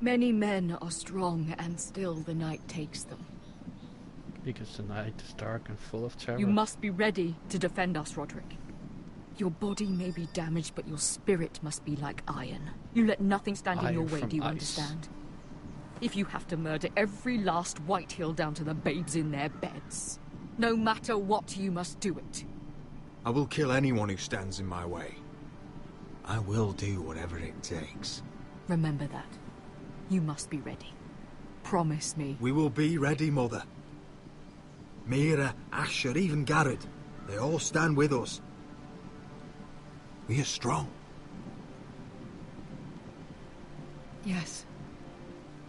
Many men are strong, and still the night takes them. Because the night is dark and full of terror. You must be ready to defend us, Roderick. Your body may be damaged, but your spirit must be like iron. You let nothing stand in your way, do you understand? If you have to murder every last Whitehill down to the babes in their beds, no matter what, you must do it. I will kill anyone who stands in my way. I will do whatever it takes. Remember that. You must be ready. Promise me. We will be ready, Mother. Mira, Asher, even Garrett. They all stand with us. We are strong. Yes.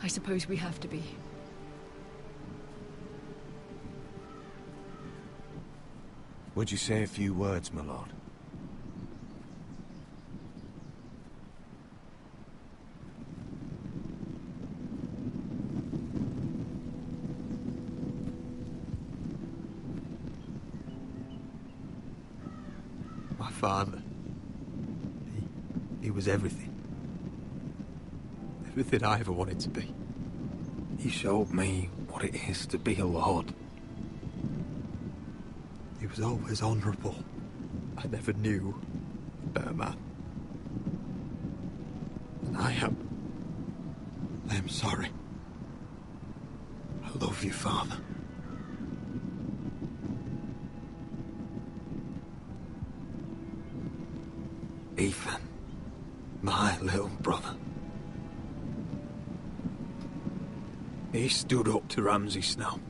I suppose we have to be. Would you say a few words, my lord? My father. He was everything. Everything I ever wanted to be. He showed me what it is to be a lord. He was always honourable. I never knew a better man. And I am sorry. I love you, Father. Ethan, my little brother. He stood up to Ramsay Snow.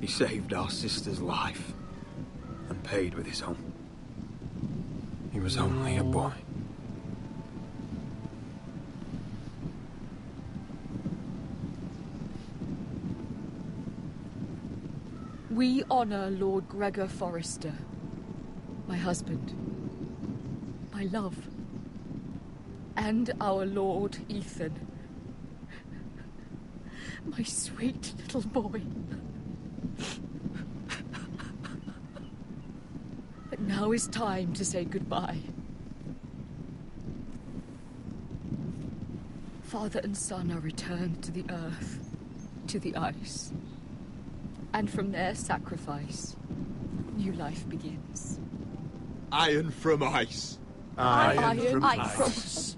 He saved our sister's life and paid with his own. He was only a boy. We honor Lord Gregor Forrester, my husband, my love, and our Lord Ethan, my sweet little boy. But now is time to say goodbye. Father and son are returned to the earth, to the ice. And from their sacrifice, new life begins. Iron from ice. Iron from ice.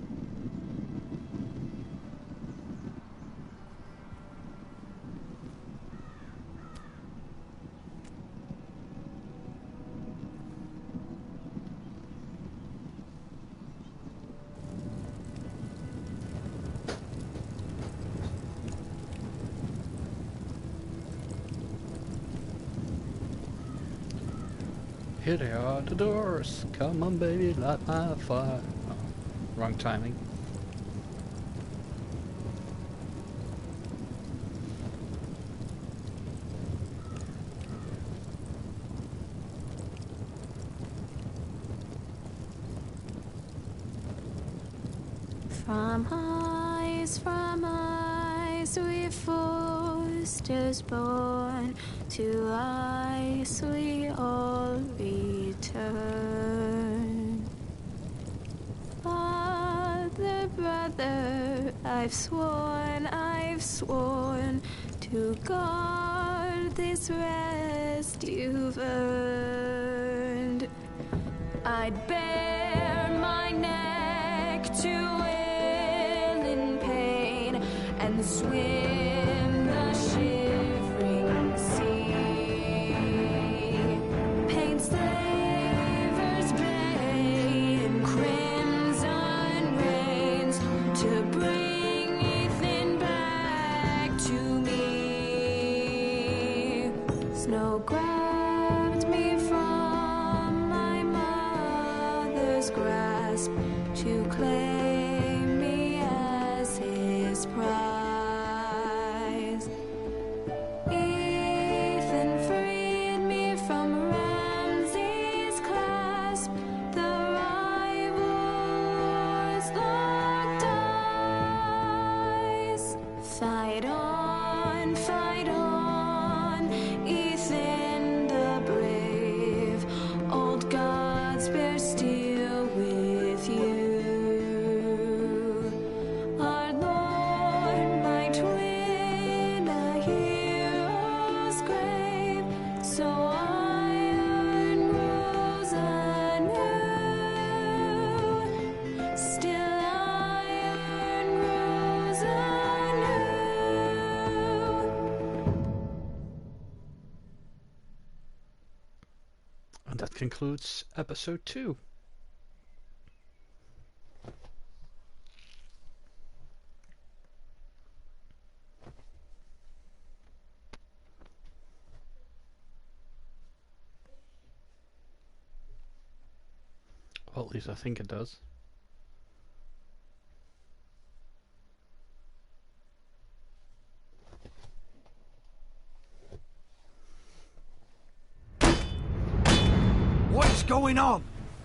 Here they are, the doors. Come on, baby, light my fire. Oh, wrong timing. From ice we Forsters born, to ice we all return. Father, brother, I've sworn to guard this rest you've earned. I'd bare my neck to and swim the shivering sea. Paint slavers bay in crimson rains to bring Ethan back to me. Snow grabbed me from my mother's grasp to claim me as his prize. Fight on, Ethan the brave. Old gods bear steel with you. Our Lord might win a hero's grave, so iron rose anew. Still iron rose anew. And that concludes episode 2. Well, at least I think it does. What is going on?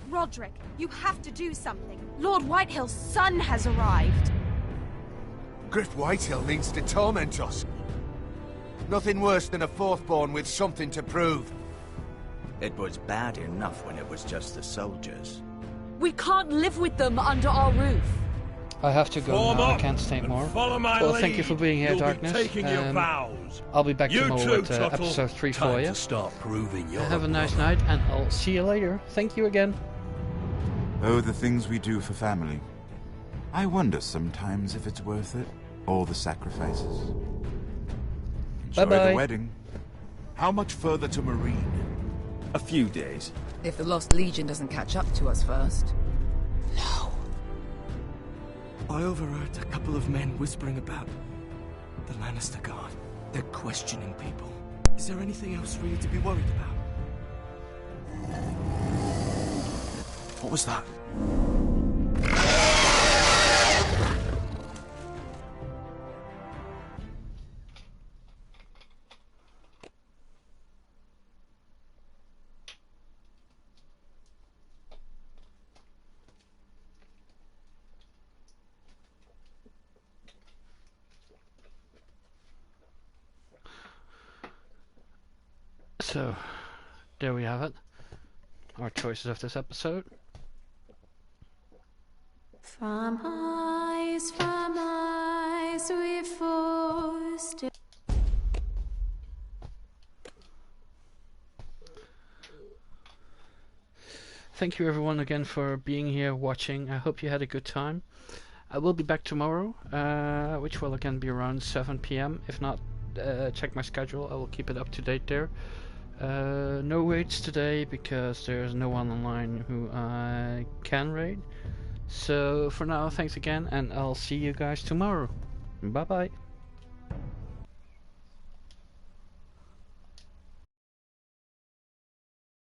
Roderick, you have to do something. Lord Whitehill's son has arrived. Griff Whitehill means to torment us. Nothing worse than a fourthborn with something to prove. It was bad enough when it was just the soldiers. We can't live with them under our roof. I have to go Form now. I up can't stay more. follow my Well, thank you lead. for being here, You'll be Darkness. taking your vows. I'll be back You tomorrow too, with Tuttle. episode 3 for Time you. to start proving you're Have a a nice brother. night, and I'll see you later. Thank you again. Oh, the things we do for family. I wonder sometimes if it's worth it. All the sacrifices. Enjoy Bye-bye. the wedding. How much further to Marine? A few days. If the Lost Legion doesn't catch up to us first. I overheard a couple of men whispering about the Lannister Guard. They're questioning people. Is there anything else really to be worried about? What was that? So, there we have it. Our choices of this episode. From eyes we forced it. Thank you everyone again for being here, watching. I hope you had a good time. I will be back tomorrow, which will again be around 7 PM. If not, check my schedule. I will keep it up to date there. No raids today because there's no one online who I can raid. So for now, thanks again, and I'll see you guys tomorrow. Bye bye.